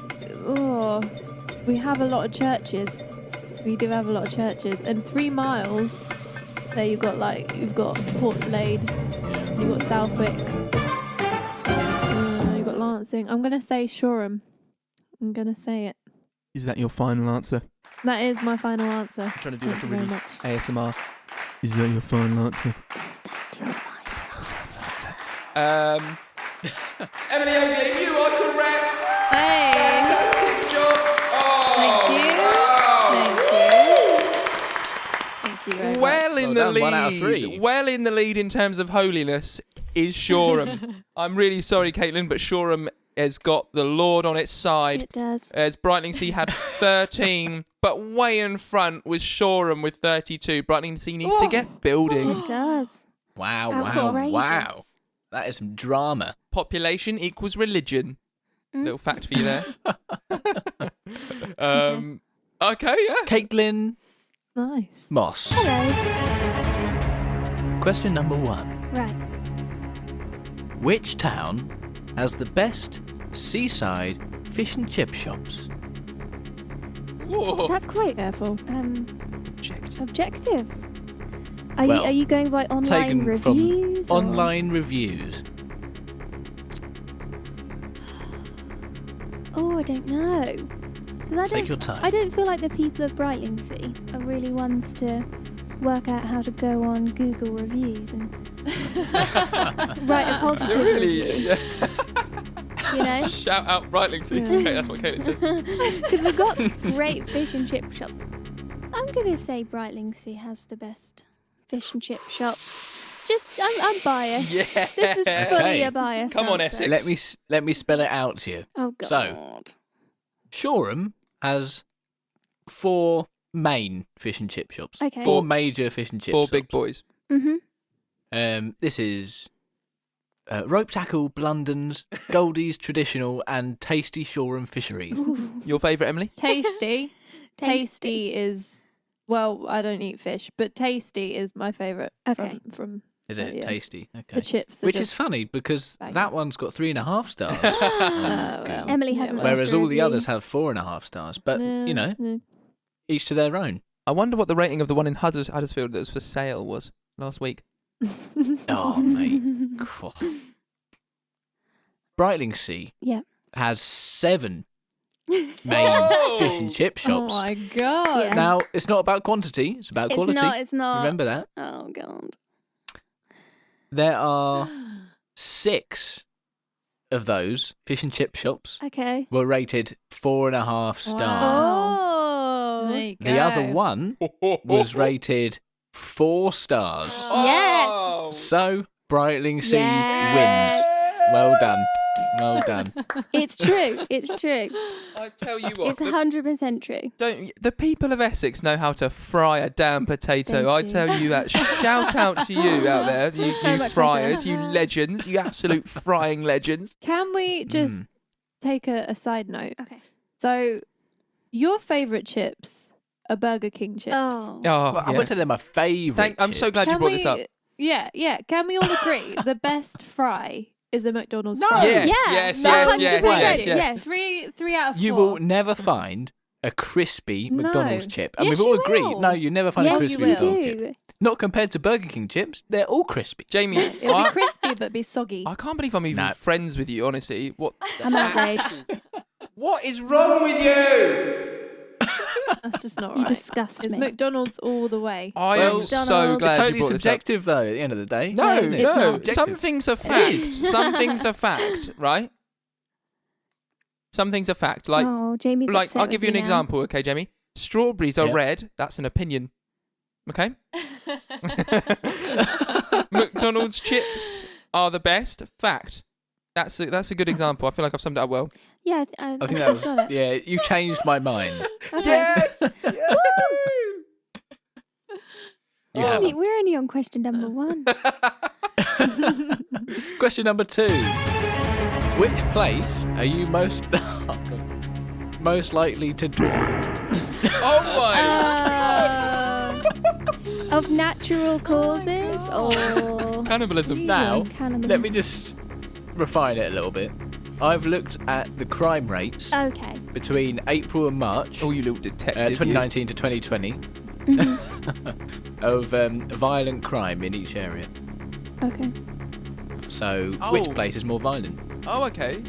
have a lot of churches. We do have a lot of churches, and 3 miles. There you've got Portslade, you've got Southwick, you've got Lancing. I'm gonna say Shoreham. I'm gonna say it. Is that your final answer? That is my final answer. I'm trying to do Thank you very much. ASMR. Is that your final answer? Is that your final answer? Emily Oakley, you are correct. Hey, Fantastic job. Oh, thank you. wow. Thank you very much. Well in the Well done, 1 out of lead. 3. Well in the lead in terms of holiness is Shoreham. I'm really sorry, Caitlin, but Shoreham has got the Lord on its side. It does. As Brightlingsea had 13, but way in front was Shoreham with 32. Brightlingsea needs to get building. It does. Wow, Outrageous. wow. That is some drama. Population equals religion. Mm. Little fact for you there. Okay, yeah. Caitlin Nice. Moss. Hello. Question number 1. Right. Which town has the best seaside fish and chip shops? Whoa. That's quite Careful. objective. Are Well, you going by online taken from reviews? or- Online reviews. Oh, I don't know. 'Cause I Take don't. your time. I don't feel like the people of Brightlingsea are really ones to work out how to go on Google reviews and write a positive Really? review. Yeah. You know, Shout out Brightlingsea. Yeah. Okay, that's what Caitlin said. because we've got great fish and chip shops. I'm gonna say Brightlingsea has the best fish and chip shops. Just, I'm biased. Yeah. This is fully Okay. a bias. Come on, answer. Essex. Let me spell it out to you. Oh God. So- Shoreham has 4 main fish and chip shops. Okay. 4 major fish and chip 4 shops. big boys. This is Rope Tackle, Blundens, Goldie's Traditional, and Tasty Shoreham Fisheries. Your favourite, Emily? Tasty. Tasty is, well, I don't eat fish, but Tasty is my favourite. Okay. From Is it yeah. tasty? Okay. The chips. Are Which is just funny because banging. that one's got 3.5 stars. well, Emily hasn't well. left Whereas a all the review. others have 4.5 stars. But, Yeah, you know, yeah. each to their own. I wonder what the rating of the one in Huddersfield that was for sale was last week. Oh, mate. Cool. Brightlingsea Yeah. has 7 main Whoa! fish and chip Oh shops. my god. Yeah. Now, it's not about quantity, it's about quality. It's not. Remember that. Oh God. There are 6 of those fish and chip shops Okay. were rated 4.5 stars. Oh. There you The other go. one was rated 4 stars. Oh. Yes. So, Brightlingsea Yes. wins. Well done. Well done. It's true. It's true. I tell you what. It's 100% true. The people of Essex know how to fry a damn potato. They I do. tell you that. Shout out to you out there, you, So you much fryers, better. you legends, you absolute frying legends. Can we just take a side note? Okay. So, your favourite chips are Burger King chips. Oh. Oh, Well, I yeah. would tell them my favourite. I'm so glad you Can brought this up. Yeah. Can we all agree the best fry is a McDonald's No. fry? Yes, Yeah. yes, No, yes, 100%. yes, yes. Yes. Three out of 4. You will never find a crispy No. McDonald's chip. And Yes, we've all you agreed. will. No, you never find a Yes, crispy you you will. McDonald's chip. do. Not compared to Burger King chips. They're all crispy. Jamie, It'll be crispy but be soggy. I can't believe I'm even No. friends with you, honestly. What? I'm outraged. What is wrong with you? That's just not You right. disgust It's me. McDonald's all the way. I Well, am so McDonald's. glad It's you totally brought this up. subjective, though, at the end of the day. No, It's no. not. Some things are fact. Some things are fact, right? Some things are fact. Like, oh, Jamie's like upset I'll give you with an now. example, okay, Jamie? Strawberries are Yeah. red. That's an opinion. Okay? McDonald's chips are the best. Fact. That's a good example. I feel like I've summed it up well. Yeah, I think that was. got it. Yeah, you changed my mind. Okay. Yes! You We're haven't. only on question number 1. Question number 2. Which place are you most most likely to Oh my! Of natural causes or Cannibalism. Now, Cannibalism. let me just refine it a little bit. I've looked at the crime rates Okay. between April and March, Oh, you little detective. you. 2019 to 2020, Mhm. of violent crime in each area. Okay. So, Oh. which place is more violent? Oh, okay.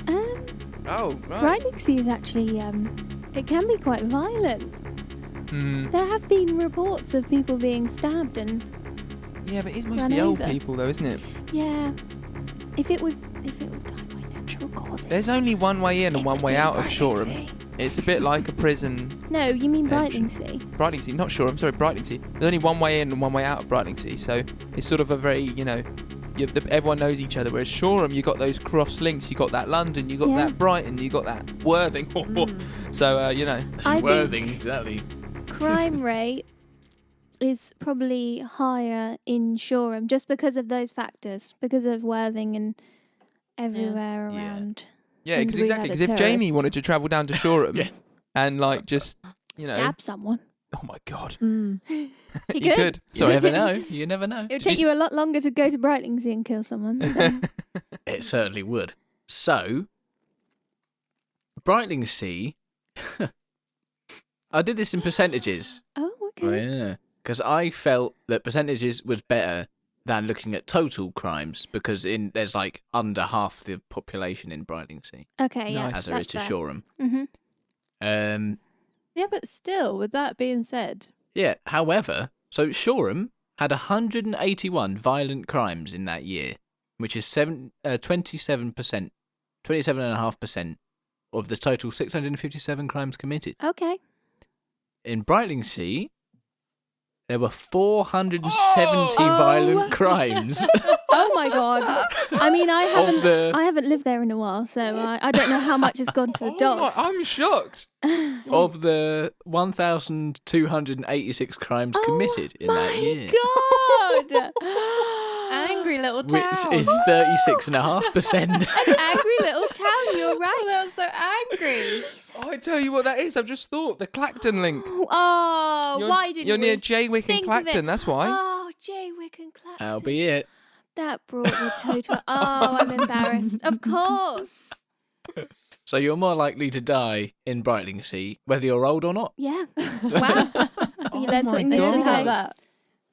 Um, Oh, right. Brightlingsea is actually it can be quite violent. Hmm. There have been reports of people being stabbed and Yeah, but it's Run mostly old over. people, though, isn't it? yeah, if it was died by natural causes. There's only one way in and it one would way be out of Brightlingsea. Shoreham. It's a bit like a prison. No, you mean Entrance. Brightlingsea. Brightlingsea, not Shoreham, sorry, Brightlingsea. There's only one way in and one way out of Brightlingsea, so it's sort of a very, everyone knows each other. Whereas Shoreham, you got those cross links. You got that London, you got Yeah. that Brighton, you got that Worthing. So I Worthing, think exactly. crime rate is probably higher in Shoreham just because of those factors, because of Worthing and everywhere Yeah. around. yeah, And because we exactly. had Because a if Jamie terrorist. wanted to travel down to Shoreham Yeah. and like just, Stab someone. oh my god, He you could. You Sorry, never know. You never know. It would take you a lot longer to go to Brightlingsea and kill someone. So. It certainly would. So, Brightlingsea. I did this in percentages. Oh, Oh, okay. yeah. Because I felt that percentages was better than looking at total crimes because there's like under half the population in Brightlingsea Okay, yeah. Nice. as there is to Shoreham. Mm-hmm. Yeah, but still, with that being said, Yeah, however, so Shoreham had 181 violent crimes in that year, which is 27.5% of the total 657 crimes committed. Okay. In Brightlingsea, there were 470 Oh! violent crimes Oh my god. I mean, I of the haven't lived there in a while, so I don't know how much has gone to the Oh my, dogs. I'm shocked. of the 1,286 crimes committed in that year, God. angry little which town. is 36.5%. An angry little town, you're right. They were so angry. Oh, I tell you what that is. I've just thought the Clacton link. Oh, why didn't You're we near Jaywick and think of it? Clacton. That's why. Oh, Jaywick and Clacton. That'll be it. That brought the total. Oh, I'm embarrassed. Of course. So you're more likely to die in Brightlingsea, whether you're old or not. Yeah. Wow. You learned my something They new should today. have that.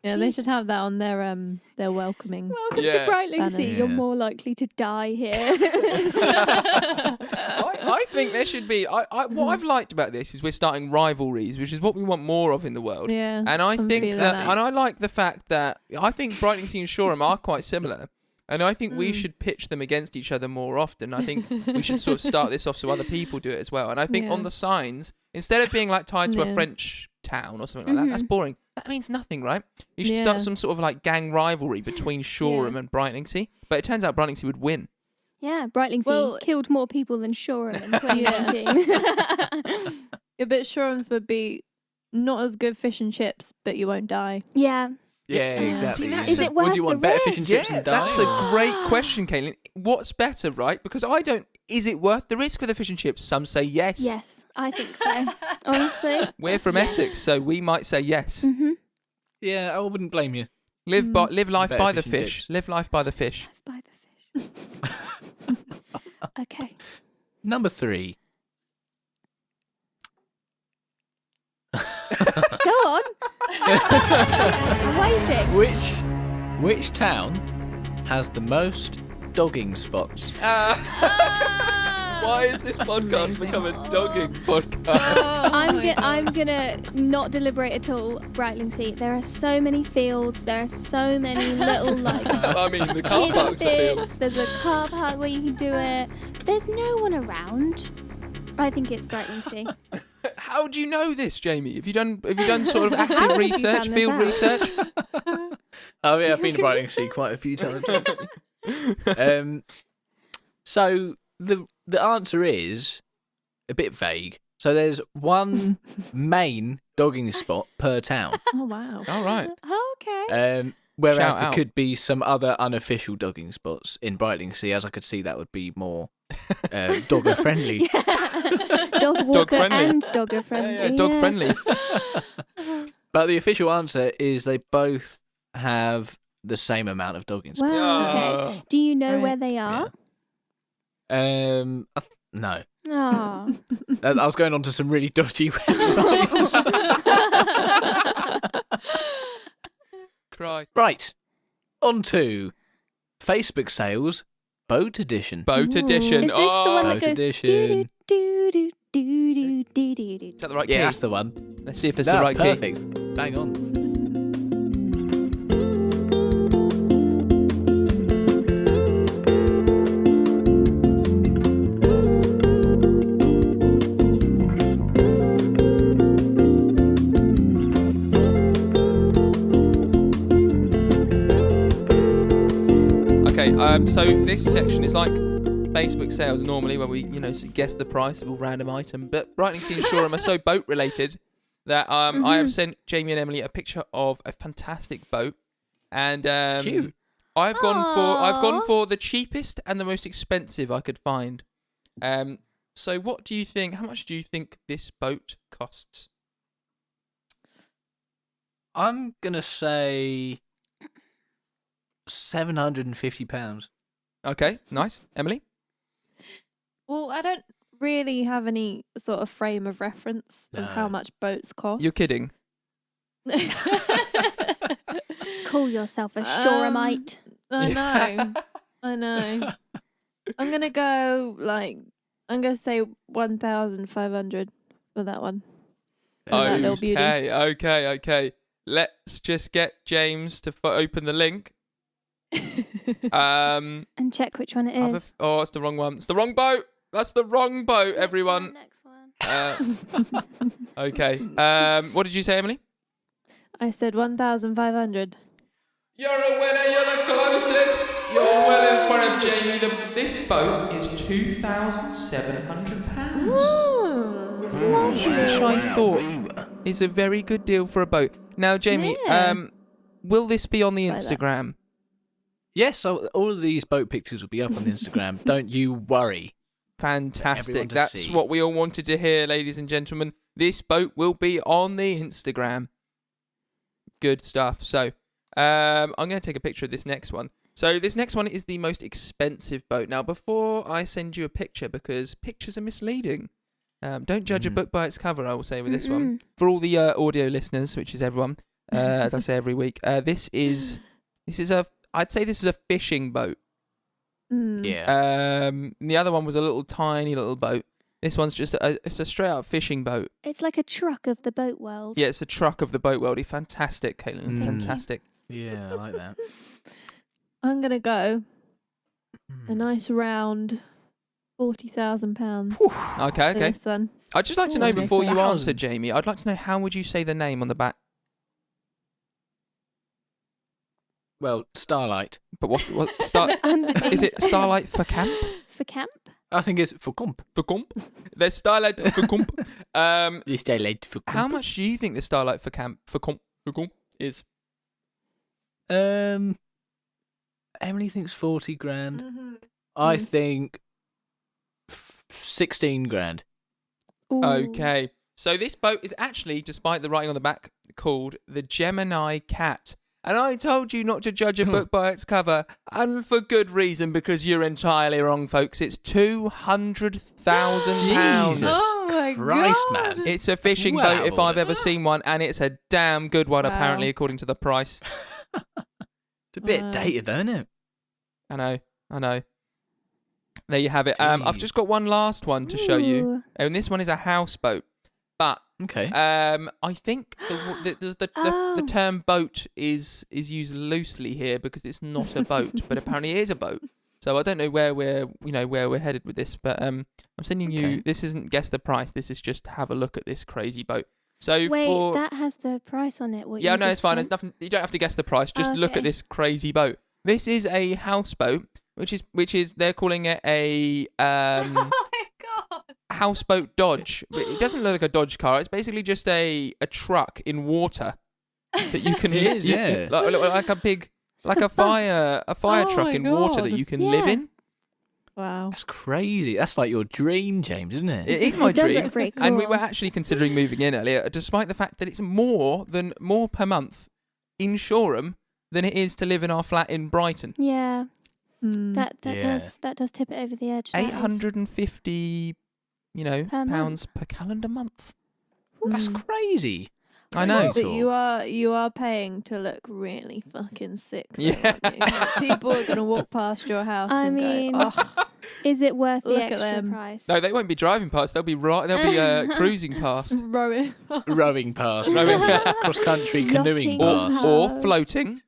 Yeah, they should Jesus. have that on their welcoming. Welcome Yeah. to Brightlingsea. Yeah. You're more likely to die here. I think there should be. What I've liked about this is we're starting rivalries, which is what we want more of in the world. Yeah. And I I'm think feeling that, that. and I like the fact that I think Brightlingsea and Shoreham are quite similar. And I think we should pitch them against each other more often. I think we should sort of start this off so other people do it as well. And I think on the signs, instead of being like tied to a French town or something like that, that's boring. That means nothing, right? You should start some sort of like gang rivalry between Shoreham and Brightlingsea. But it turns out Brightlingsea would win. Yeah, Brightlingsea killed more people than Shoreham in 2019. Yeah, but Shoreham's would be not as good fish and chips, but you won't die. Yeah. Yeah, exactly. Is it worth Would you want the better fish and risk? chips and die? That's a great question, Caitlin. What's better, right? Because I don't... Is it worth the risk with the fish and chips? Some say yes. Yes, I think so. Honestly. We're from Essex, so we might say yes. Mm-hmm. Yeah, I wouldn't blame you. Live life Better by the fish and fish. chips. Live life by the fish. By the fish. Okay. Number 3. Go on. I'm waiting. Which town has the most dogging spots? Why is this podcast become a dogging podcast? I'm gonna not deliberate at all. Brightlingsea. There are so many fields. There are so many little like I mean, the car hidden parks are bits. fields. There's a car park where you can do it. There's no one around. I think it's Brightlingsea. How do you know this, Jamie? Have you done sort of How active have you research, found this field out? research? Oh yeah, I've been to Brightlingsea quite a few times. So the answer is a bit vague. So there's one main dogging spot per town. Oh, wow. All right. Okay. Whereas Shout there out. could be some other unofficial dogging spots in Brightlingsea, as I could see that would be more dogger friendly. Dog walker friendly. and dogger friendly. Yeah, dog friendly. But the official answer is they both have the same amount of dogging spots. Wow. Okay. Do you know Right. where they are? No. Oh. I was going on to some really dodgy websites. Cry. Right. On to Facebook sales boat edition. Boat edition. Is this the one that Boat goes edition. do do do do do do do? Is that the right key? Yeah, that's the one. Let's see if it's No, the right key. perfect. Bang on. Okay, so this section is like Facebook sales normally, where we, guess the price of a random item. But Brightlingsea and Shoreham are so boat related that I have sent Jamie and Emily a picture of a fantastic boat, and It's cute. I've gone for the cheapest and the most expensive I could find. So what do you think? How much do you think this boat costs? I'm going to say £750. Okay, nice. Emily? Well, I don't really have any sort of frame of reference of how No. much boats cost. You're kidding. Call yourself a Shorehamite. I know. I know. I'm going to say 1,500 for that one. For that little beauty. Okay. Let's just get James to open the link. And check which one it is. It's the wrong one. It's the wrong boat. That's the wrong boat, everyone. Next one. Okay. What did you say, Emily? I said 1,500. You're a winner. You're the closest. You're well in front of Jamie. This boat is £2,700. Ooh. That's lovely. Which I thought is a very good deal for a boat. Now, Jamie, Yeah. will this be on the Buy that. Instagram? Yes, so all of these boat pictures will be up on Instagram. Don't you worry. Everyone Fantastic. to That's see. what we all wanted to hear, ladies and gentlemen. This boat will be on the Instagram. Good stuff. So, I'm going to take a picture of this next one. So, this next one is the most expensive boat. Now, before I send you a picture, because pictures are misleading, don't judge a book by its cover, I will say with this one. For all the audio listeners, which is everyone, as I say every week, I'd say this is a fishing boat. Mm. Yeah. The other one was a tiny little boat. This one's just it's a straight up fishing boat. It's like a truck of the boat world. Yeah, it's a truck of the boat world. Fantastic, Caitlin. Mm. Fantastic. Yeah, I like that. I'm going to go a nice round £40,000. Okay. For this one. I'd just like to Ooh, know nice before you 40,000. answer, Jamie. I'd like to know how would you say the name on the back? Well, Starlight. But what star? Underneath. Is it Starlight for camp? For camp? I think it's for comp. For comp? There's Starlight for comp. The Starlight for comp. How much do you think the Starlight for comp is? Emily thinks 40 grand. Mm-hmm. I think 16 grand. Ooh. Okay. So this boat is actually, despite the writing on the back, called the Gemini Cat. And I told you not to judge a book by its cover, and for good reason, because you're entirely wrong, folks. It's £200,000. Jesus Oh my Christ, God. man. It's a fishing Wow. boat if I've ever seen one, and it's a damn good one, Wow. apparently, according to the price. It's a bit dated, though, isn't it? I know. There you have it. I've just got one last one to show you, Ooh. and this one is a houseboat. But Okay. I think the Oh. term boat is used loosely here because it's not a boat, but apparently it is a boat. So I don't know where we're headed with this, but I'm sending you. Okay. This isn't guess the price. This is just have a look at this crazy boat. So Wait, that has the price on it. What yeah, you no, just it's fine. sent? There's nothing. You don't have to guess the price. Just look Okay. at this crazy boat. This is a houseboat, which is they're calling it a Oh my God. houseboat Dodge. It doesn't look like a Dodge car. It's basically just a truck in water that you can. It is, yeah. like a big, It's like a bus. fire Oh truck my in water God. that you can live Yeah. in. Wow. That's crazy. That's like your dream, James, isn't it? It is my It does dream. look pretty cool. And we were actually considering moving in earlier, despite the fact that it's more per month in Shoreham than it is to live in our flat in Brighton. Yeah, Hmm. that Yeah. does tip it over the edge. that is. 850, Per month. pounds per calendar month. That's Mm. crazy. I know. But you are paying to look really fucking sick. Though, Yeah. aren't you? Like, people are gonna walk past your house I and mean, go, oh, Is it worth the Look at extra them. price? No, they won't be driving past. They'll be cruising past. rowing. Rowing past. Rowing. Cross country canoeing Yachting. past. Or Past. floating.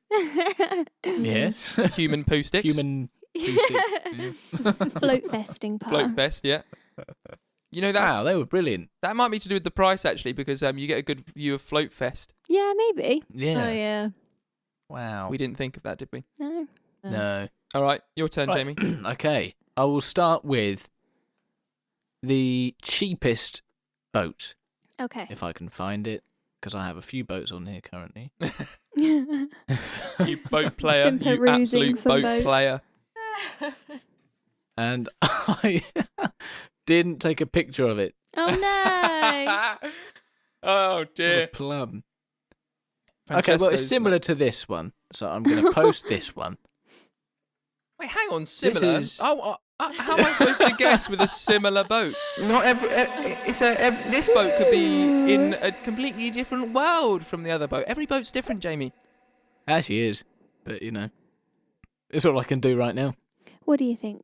Yes. Human poo sticks. Human. Yeah. Float festing part. Float fest, yeah. That's Wow, they were brilliant. that might be to do with the price actually, because you get a good view of Float Fest. Yeah, maybe. Yeah. Oh yeah. Wow. We didn't think of that, did we? No. No. All right, your turn, Right. Jamie. Okay. I will start with the cheapest boat, Okay. if I can find it, because I have a few boats on here currently. You boat player, been you perusing absolute some boat boats. player. And I didn't take a picture of it. Oh no. Oh What a dear. plum. Okay, well, it's Francesco's similar to this one, so I'm going to post this one. Wait, hang on, similar. is- how am I supposed to guess with a similar boat? Not every. This boat could be in a completely different world from the other boat. Every boat's different, Jamie. Actually is, but it's all I can do right now. What do you think?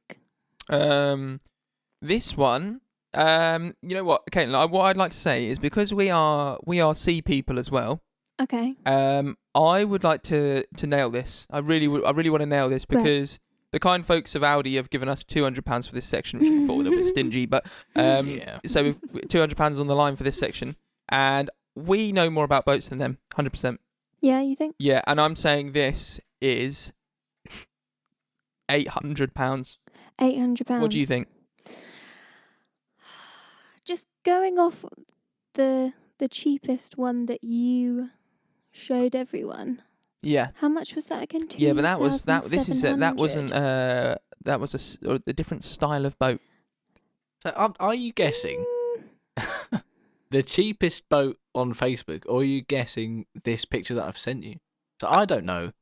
This one. You know what? Okay, what I'd like to say is because we are sea people as well. Okay. I would like to nail this. I really want to nail this because the kind folks of Audi have given us £200 for this section, which we thought a little bit stingy, but Yeah. so we've £200 on the line for this section, and we know more about boats than them, 100%. Yeah, you think? Yeah, and I'm saying this is £800. £800. What do you think? Just going off the cheapest one that you showed everyone. Yeah. How much was that again? Yeah, but that wasn't that $2,700. that was a different style of boat. So are you guessing Mm, the cheapest boat on Facebook, or are you guessing this picture that I've sent you? So I don't know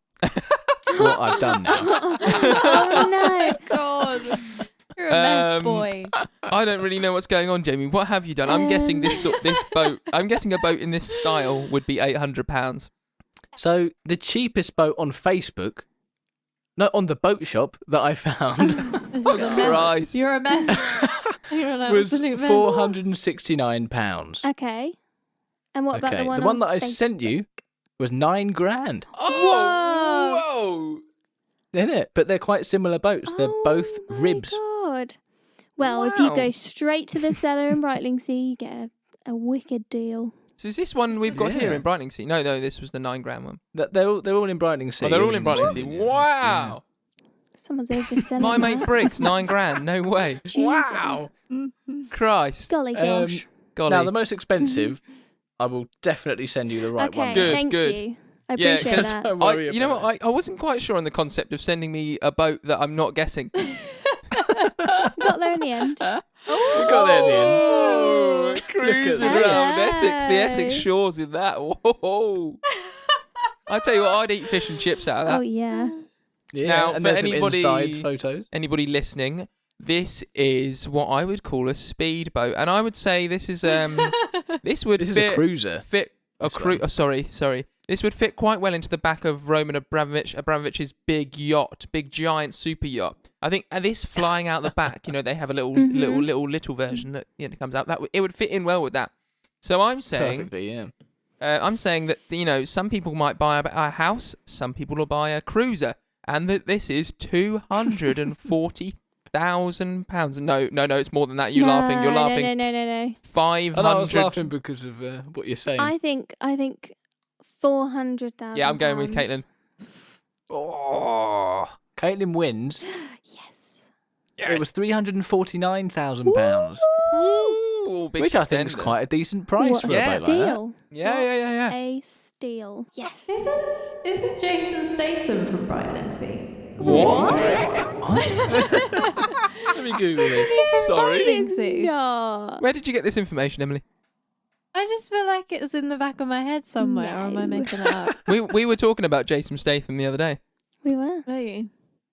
what I've done now. oh no. God. You're a mess, boy. I don't really know what's going on, Jamie. What have you done? I'm guessing this boat. I'm guessing a boat in this style would be £800. So the cheapest boat on Facebook, no, on the boat shop that I found, This is a mess. Christ. You're a mess. You're an was absolute mess. £469. Okay. And what about Okay, the one on that I sent Facebook? you was £9,000. Oh, whoa! Isn't it? But they're quite similar boats. They're both my ribs. God. Well, if you Wow. go straight to the cellar in Brightlingsea, you get a wicked deal. So is this one we've got here Yeah. in Brightlingsea? No, this was the 9 grand one. They're all in Brightlingsea. Oh, they're all in Brightlingsea. Yeah. Wow. Someone's overselling My mate that. Briggs, 9 grand. No way. Jesus. Wow. Christ. Golly gosh. Golly. Now, the most expensive, I will definitely send you the right Okay, one. Good, thank good. you. I Yeah, appreciate 'cause that. Don't worry you know about what? I wasn't quite sure on the concept of sending me a boat that I'm not guessing. Got there in the end. We got there in the end. Oh, Look cruising at around that. Essex, the Essex shores in that. Whoa. I tell you what, I'd eat fish and chips out of that. Oh, yeah. Yeah, Now, and for there's some anybody- inside photos. Anybody listening, this is what I would call a speedboat, and I would say this is this would This is fit a cruiser. fit a This cru- one. oh, sorry. This would fit quite well into the back of Roman Abramovich's big yacht, big giant super yacht. I think this flying out the back, they have a little version that comes out. It would fit in well with that. So I'm saying, Perfectly, yeah. that some people might buy a house, some people will buy a cruiser, and that this is £240,000. No, it's more than that. You're laughing. You're laughing. No. 500. And I was laughing because of what you're saying. I think 400,000. Yeah, I'm going with Caitlin. Oh, Caitlin wins. Yes. It was £349,000, Ooh, big which I think is spender. quite a decent price What for a a boat like that. steal. Yeah. A steal. Yes. Isn't Jason Statham from Brightlingsea? What? Let me Google this. Sorry. Brightlingsea. No. Where did you get this information, Emily? I just feel like it was in the back of my head somewhere, or am I No. making it up? We were talking about Jason Statham the other day. We were. Are you?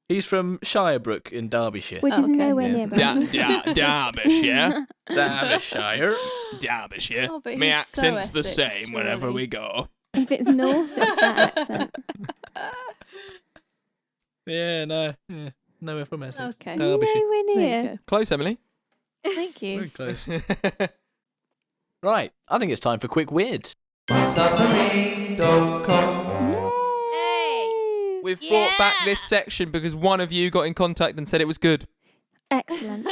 He's from Shirebrook in Derbyshire. Which is Okay. nowhere Yeah. near Brightlingsea. Derbyshire. Derbyshire. Derbyshire. Oh, but he's so Essex, surely. go. If it's north, it's that accent. Yeah, no. Yeah. Nowhere from Essex. Okay. Derbyshire. Nowhere There near. you Close, Emily. go. Thank Very you. close. Right, I think it's time for Quick Weird. Yay. We've brought back this section because one of you got in contact and said it was good. Excellent.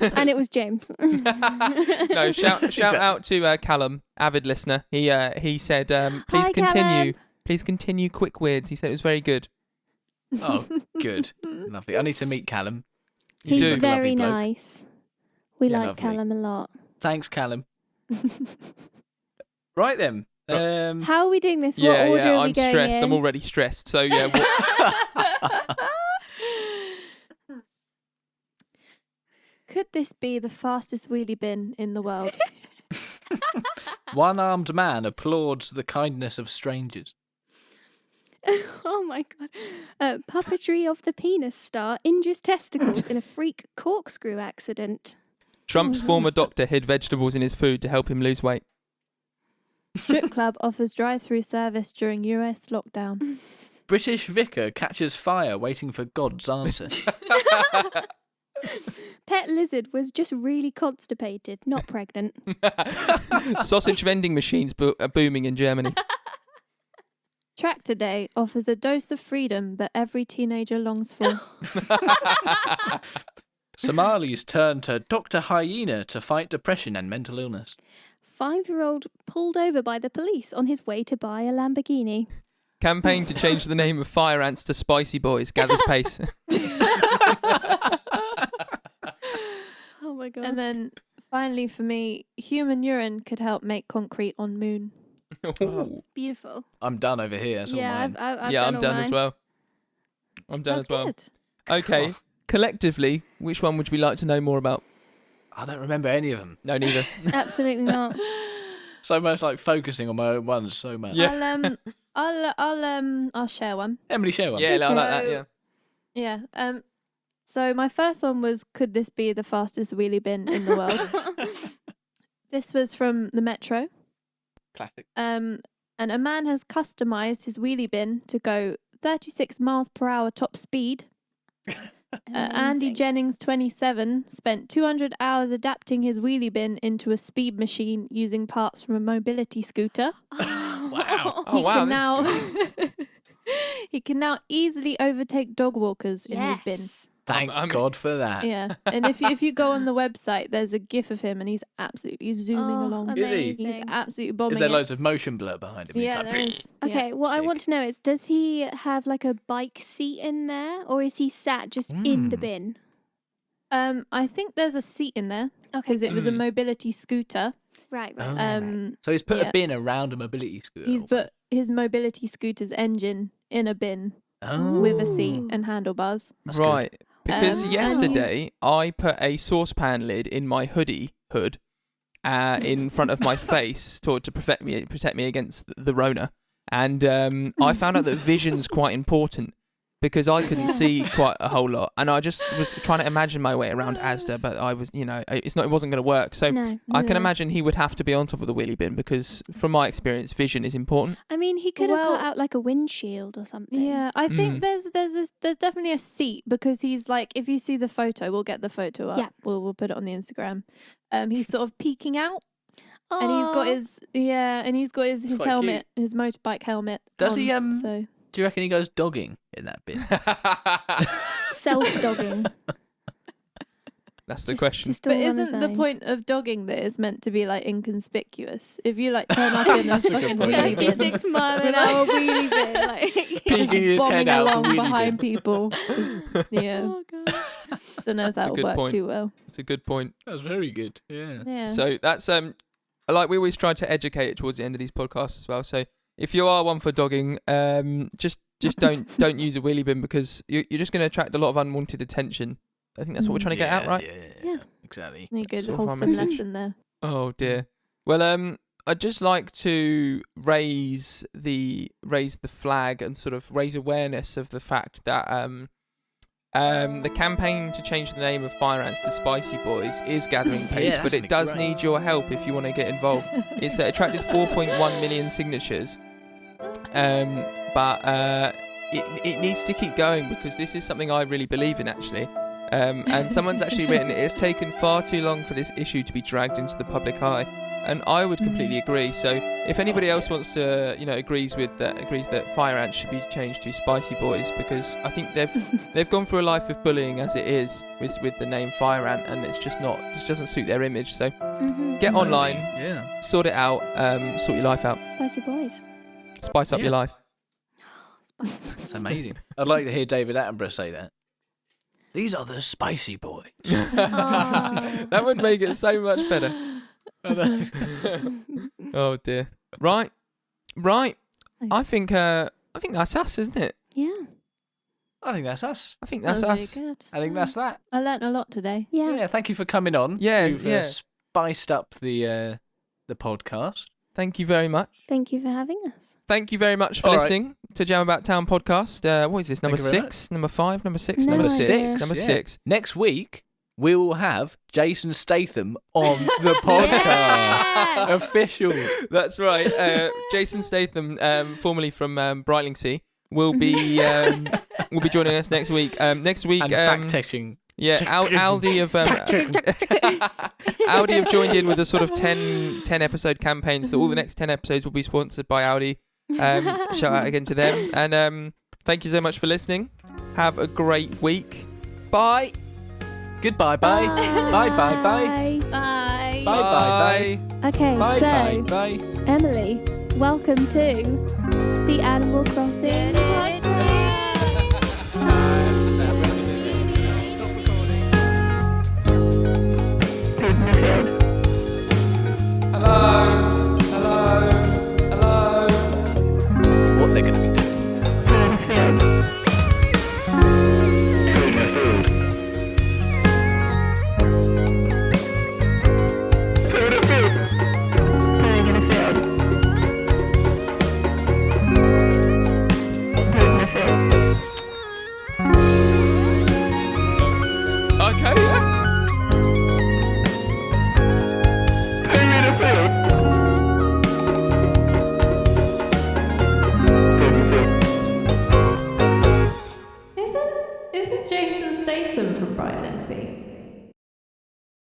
And it was James. No, shout out to Callum, avid listener. He said, please Hi, continue. Please continue Quick Weirds. He said it was very good. Oh, good. Lovely. I need to meet Callum. You He's do. Like a lovely very bloke. nice. We Yeah, like lovely. Callum a lot. Thanks, Callum. Right then. How are we doing this? What Yeah, order are we I'm going stressed. in? I'm already stressed. So yeah, Could this be the fastest wheelie bin in the world? One-armed man applauds the kindness of strangers. Oh my god. Puppetry of the penis star injures testicles in a freak corkscrew accident. Trump's former doctor hid vegetables in his food to help him lose weight. Strip club offers drive-through service during US lockdown. British vicar catches fire waiting for God's answer. Pet lizard was just really constipated, not pregnant. Sausage vending machines are booming in Germany. Tractor Day offers a dose of freedom that every teenager longs for. Somalis turn to Dr. Hyena to fight depression and mental illness. 5-year-old pulled over by the police on his way to buy a Lamborghini. Campaign to change the name of fire ants to spicy boys gathers pace. Oh my god. And then finally for me, human urine could help make concrete on moon. Ooh. Beautiful. I'm done over here. That's all Yeah, mine. I've Yeah, done I'm done all as mine. well. I'm done That's as well. good. Okay, collectively, which one would we like to know more about? I don't remember any of them. No, neither. Absolutely not. So much like focusing on my own ones so much. Yeah. I'll share one. Emily, share one. Yeah, I like that, So- yeah. Yeah. So my first one was, could this be the fastest wheelie bin in the world? This was from the Metro. Classic. And a man has customized his wheelie bin to go 36 miles per hour top speed. Andy Amazing. Jennings, 27, spent 200 hours adapting his wheelie bin into a speed machine using parts from a mobility scooter. Wow. He Oh, wow. can now He can now easily overtake dog walkers in his bin. Thank God for that. Yeah, and if you go on the website, there's a GIF of him, and he's absolutely zooming along. Amazing. He's absolutely bombing. Is there it. loads of motion blur behind him? Yeah, It's there like, is. Okay, Yeah. what I Sick. want to know is, does he have like a bike seat in there, or is he sat just in the bin? I think there's a seat in there Okay, because it was a mobility scooter. right. Oh. So he's put a bin around a mobility scooter. He's put his mobility scooter's engine in a bin Oh. with a seat and handlebars. That's good. Right. Because And yesterday I put a saucepan lid in my hoodie hood in front of my face to protect me against the Rona. And I found out that vision's quite important because I couldn't see quite a whole lot. And I just was trying to imagine my way around Asda, but I was, it wasn't going to work. So No. I can imagine he would have to be on top of the wheelie bin because from my experience, vision is important. I mean, he could have Well- cut out like a windshield or something. Yeah, I think there's definitely a seat because he's like, if you see the photo, we'll get the photo up. Yeah. We'll put it on the Instagram. He's sort of peeking out, and he's got his quite helmet, his motorbike helmet. Does he, on, So Do you reckon he goes dogging in that bin? self-dogging. That's the question. Just but all on his isn't the own. point of dogging that it's meant to be like inconspicuous? If you like turn up in a That's a good fucking point. wheelie bin 36 mile an without hour a wheelie bin, like Peeking just his bombing head out the along wheelie behind bin. people. Yeah, Oh, God. don't know if that'll good work point. too well. That's a good point. That's very good. Yeah. Yeah. So that's like we always try to educate it towards the end of these podcasts as well. So if you are one for dogging, just don't use a wheelie bin because you're just going to attract a lot of unwanted attention. I think that's what we're trying to get at, right? Yeah. Exactly. A good Sort of wholesome message. lesson there. Oh dear. Well, I'd just like to raise the flag and sort of raise awareness of the fact that the campaign to change the name of Fire Ants to Spicy Boys is gathering pace, that's but it gonna does be great. need your help if you want to get involved. It's attracted 4.1 million signatures, but it needs to keep going because this is something I really believe in actually. And someone's actually written it's taken far too long for this issue to be dragged into the public eye, and I would completely agree. So if anybody else wants to, agrees that Fire Ants should be changed to Spicy Boys, because I think they've gone through a life of bullying as it is with the name Fire Ant, and it just doesn't suit their image. So get online, Yeah. sort it out, sort your life out, Spicy boys. spice up Yeah. your life. Spicy. That's amazing. I'd like to hear David Attenborough say that. These are the spicy boys. Oh. That would make it so much better. Oh dear. Right. I think that's us, isn't it? Yeah. I think that's us. I think That that's was really us. good. I think that's that. I learnt a lot today. Yeah. Yeah. Thank you for coming on. Yeah, You've yeah. spiced up the podcast. Thank you very much. Thank you for having us. Thank you very much for All right. listening to Jam About Town podcast. What is this? Number Thank you very 6? Number 5? Number 6? No Number idea. 6? Number Yeah. 6. Next week we will have Jason Statham on the podcast. Yeah. Official. That's right. Jason Statham, formerly from Brightlingsea, will be joining us next week. Next week, And fact checking. yeah, Aldi have Aldi have joined in with a sort of 10 episode campaign. So all the next 10 episodes will be sponsored by Aldi. Shout out again to them. And thank you so much for listening. Have a great week. Bye. Goodbye. Bye. Bye. Bye. Bye. Bye. Bye. Bye. Okay, Bye. so Bye. Bye. Emily, welcome to the Animal Crossing podcast. Hello. What they're going to be doing. Okay. Yeah. Isn't Jason Statham from Brightlingsea?